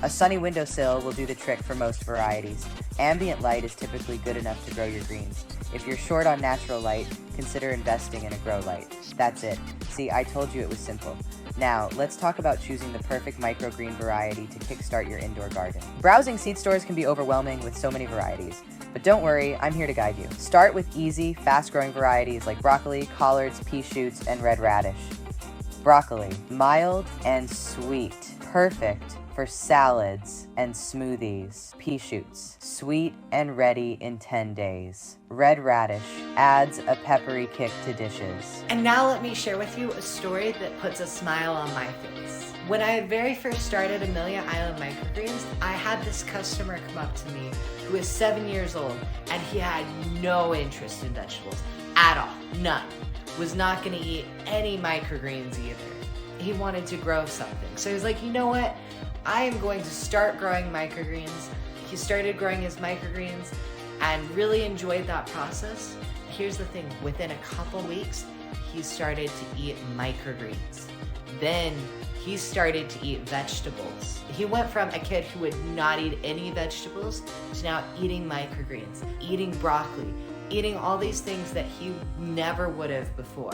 A sunny windowsill will do the trick for most varieties. Ambient light is typically good enough to grow your greens. If you're short on natural light, consider investing in a grow light. That's it. See, I told you it was simple. Now, let's talk about choosing the perfect microgreen variety to kickstart your indoor garden. Browsing seed stores can be overwhelming with so many varieties, but don't worry, I'm here to guide you. Start with easy, fast-growing varieties like broccoli, collards, pea shoots, and red radish. Broccoli, mild and sweet, perfect for salads and smoothies. Pea shoots, sweet and ready in 10 days. Red radish adds a peppery kick to dishes. And now let me share with you a story that puts a smile on my face. When I very first started Amelia Island Microgreens, I had this customer come up to me who was 7 years old, and he had no interest in vegetables at all, none. Was not gonna eat any microgreens either. He wanted to grow something. So he was like, you know what? I am going to start growing microgreens. He started growing his microgreens and really enjoyed that process. Here's the thing, within a couple weeks, he started to eat microgreens. Then he started to eat vegetables. He went from a kid who would not eat any vegetables to now eating microgreens, eating broccoli, eating all these things that he never would have before.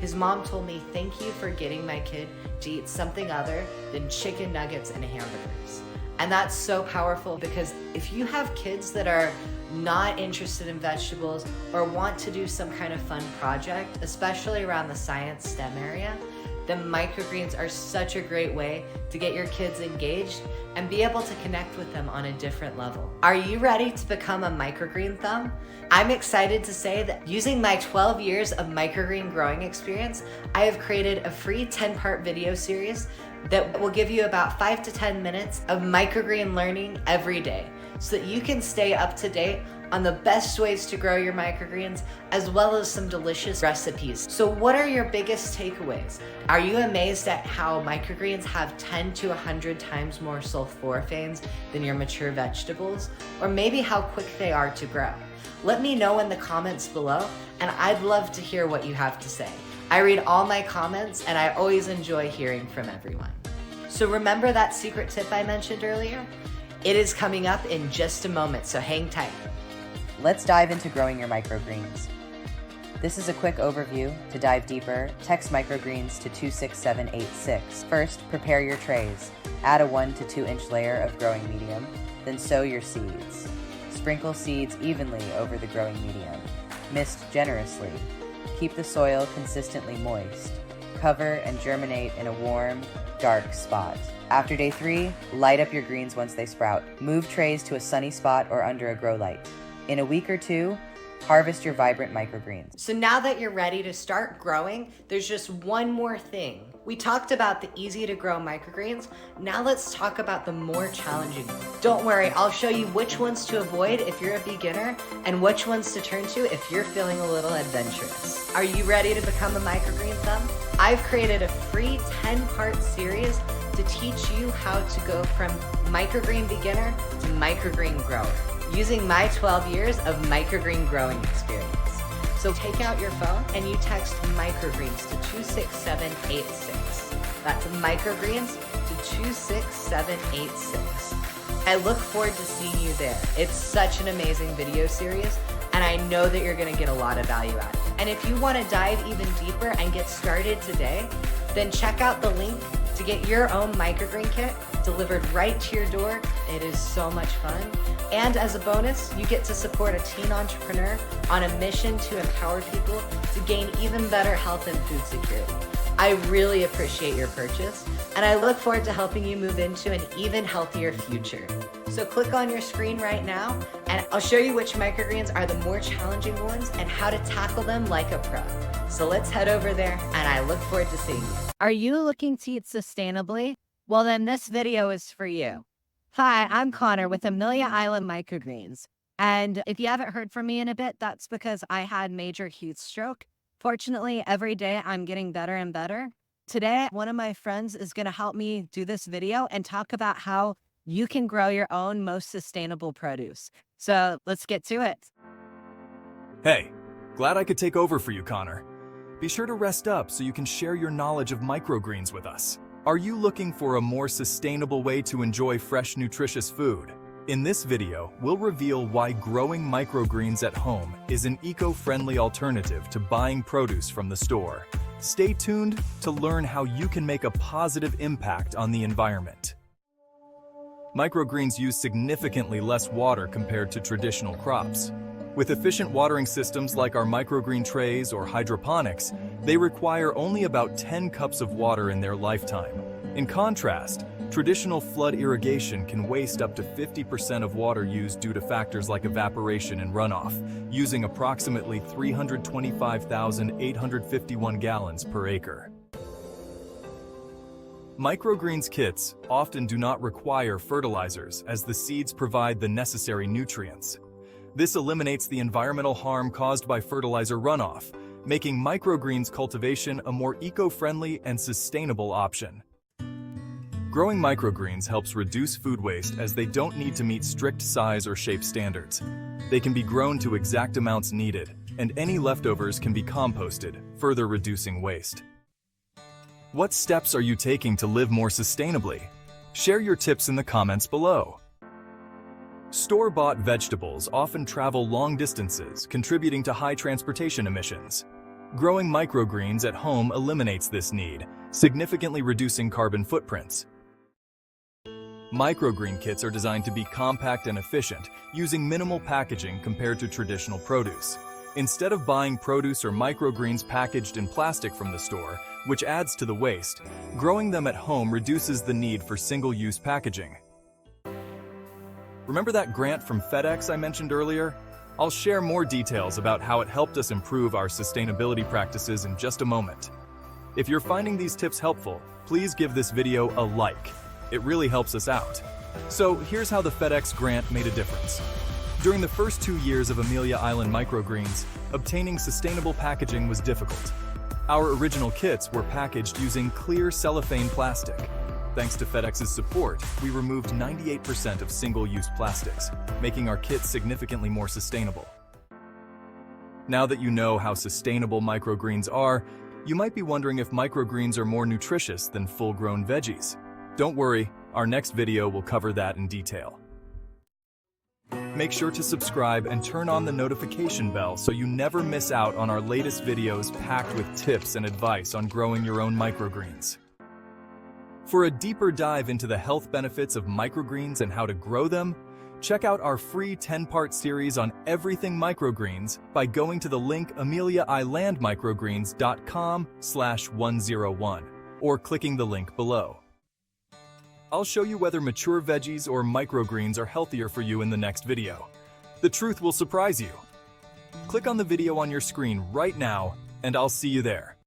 His mom told me, thank you for getting my kid to eat something other than chicken nuggets and hamburgers. And that's so powerful because if you have kids that are not interested in vegetables or want to do some kind of fun project, especially around the science STEM area, then microgreens are such a great way to get your kids engaged and be able to connect with them on a different level. Are you ready to become a microgreen thumb? I'm excited to say that using my 12 years of microgreen growing experience, I have created a free 10-part video series that will give you about 5 to 10 minutes of microgreen learning every day so that you can stay up to date on the best ways to grow your microgreens, as well as some delicious recipes. So what are your biggest takeaways? Are you amazed at how microgreens have 10 to 100 times more sulforaphanes than your mature vegetables? Or maybe how quick they are to grow? Let me know in the comments below, and I'd love to hear what you have to say. I read all my comments, and I always enjoy hearing from everyone. So remember that secret tip I mentioned earlier? It is coming up in just a moment, so hang tight. Let's dive into growing your microgreens. This is a quick overview. To dive deeper, text microgreens to 26786. First, prepare your trays. Add a 1 to 2 inch layer of growing medium, then sow your seeds. Sprinkle seeds evenly over the growing medium. Mist generously. Keep the soil consistently moist. Cover and germinate in a warm, dark spot. After day 3, light up your greens once they sprout. Move trays to a sunny spot or under a grow light. In a week or 2, harvest your vibrant microgreens. So now that you're ready to start growing, there's just one more thing. We talked about the easy to grow microgreens. Now let's talk about the more challenging ones. Don't worry, I'll show you which ones to avoid if you're a beginner and which ones to turn to if you're feeling a little adventurous. Are you ready to become a microgreen thumb? I've created a free 10-part series to teach you how to go from microgreen beginner to microgreen grower, using my 12 years of microgreen growing experience. So take out your phone and you text microgreens to 26786. That's microgreens to 26786. I look forward to seeing you there. It's such an amazing video series, and I know that you're gonna get a lot of value out of it. And if you wanna dive even deeper and get started today, then check out the link to get your own microgreen kit delivered right to your door. It is so much fun. And as a bonus, you get to support a teen entrepreneur on a mission to empower people to gain even better health and food security. I really appreciate your purchase, and I look forward to helping you move into an even healthier future. So click on your screen right now, and I'll show you which microgreens are the more challenging ones and how to tackle them like a pro. So let's head over there, and I look forward to seeing you. Are you looking to eat sustainably? Well, then this video is for you. Hi, I'm Connor with Amelia Island Microgreens. And if you haven't heard from me in a bit, that's because I had major heat stroke. Fortunately, every day I'm getting better and better. Today, one of my friends is going to help me do this video and talk about how you can grow your own most sustainable produce. So let's get to it. Hey, glad I could take over for you, Connor. Be sure to rest up so you can share your knowledge of microgreens with us. Are you looking for a more sustainable way to enjoy fresh, nutritious food? In this video, we'll reveal why growing microgreens at home is an eco-friendly alternative to buying produce from the store. Stay tuned to learn how you can make a positive impact on the environment. Microgreens use significantly less water compared to traditional crops. With efficient watering systems like our microgreen trays or hydroponics, they require only about 10 cups of water in their lifetime. In contrast, traditional flood irrigation can waste up to 50% of water used due to factors like evaporation and runoff, using approximately 325,851 gallons per acre. Microgreens kits often do not require fertilizers as the seeds provide the necessary nutrients. This eliminates the environmental harm caused by fertilizer runoff, making microgreens cultivation a more eco-friendly and sustainable option. Growing microgreens helps reduce food waste as they don't need to meet strict size or shape standards. They can be grown to exact amounts needed, and any leftovers can be composted, further reducing waste. What steps are you taking to live more sustainably? Share your tips in the comments below. Store-bought vegetables often travel long distances, contributing to high transportation emissions. Growing microgreens at home eliminates this need, significantly reducing carbon footprints. Microgreen kits are designed to be compact and efficient, using minimal packaging compared to traditional produce. Instead of buying produce or microgreens packaged in plastic from the store, which adds to the waste, growing them at home reduces the need for single-use packaging. Remember that grant from FedEx I mentioned earlier? I'll share more details about how it helped us improve our sustainability practices in just a moment. If you're finding these tips helpful, please give this video a like. It really helps us out. So here's how the FedEx grant made a difference. During the first 2 years of Amelia Island Microgreens, obtaining sustainable packaging was difficult. Our original kits were packaged using clear cellophane plastic. Thanks to FedEx's support, we removed 98% of single-use plastics, making our kits significantly more sustainable. Now that you know how sustainable microgreens are, you might be wondering if microgreens are more nutritious than full-grown veggies. Don't worry, our next video will cover that in detail. Make sure to subscribe and turn on the notification bell so you never miss out on our latest videos packed with tips and advice on growing your own microgreens. For a deeper dive into the health benefits of microgreens and how to grow them, check out our free 10-part series on everything microgreens by going to the link ameliaislandmicrogreens.com/101 or clicking the link below. I'll show you whether mature veggies or microgreens are healthier for you in the next video. The truth will surprise you. Click on the video on your screen right now, and I'll see you there.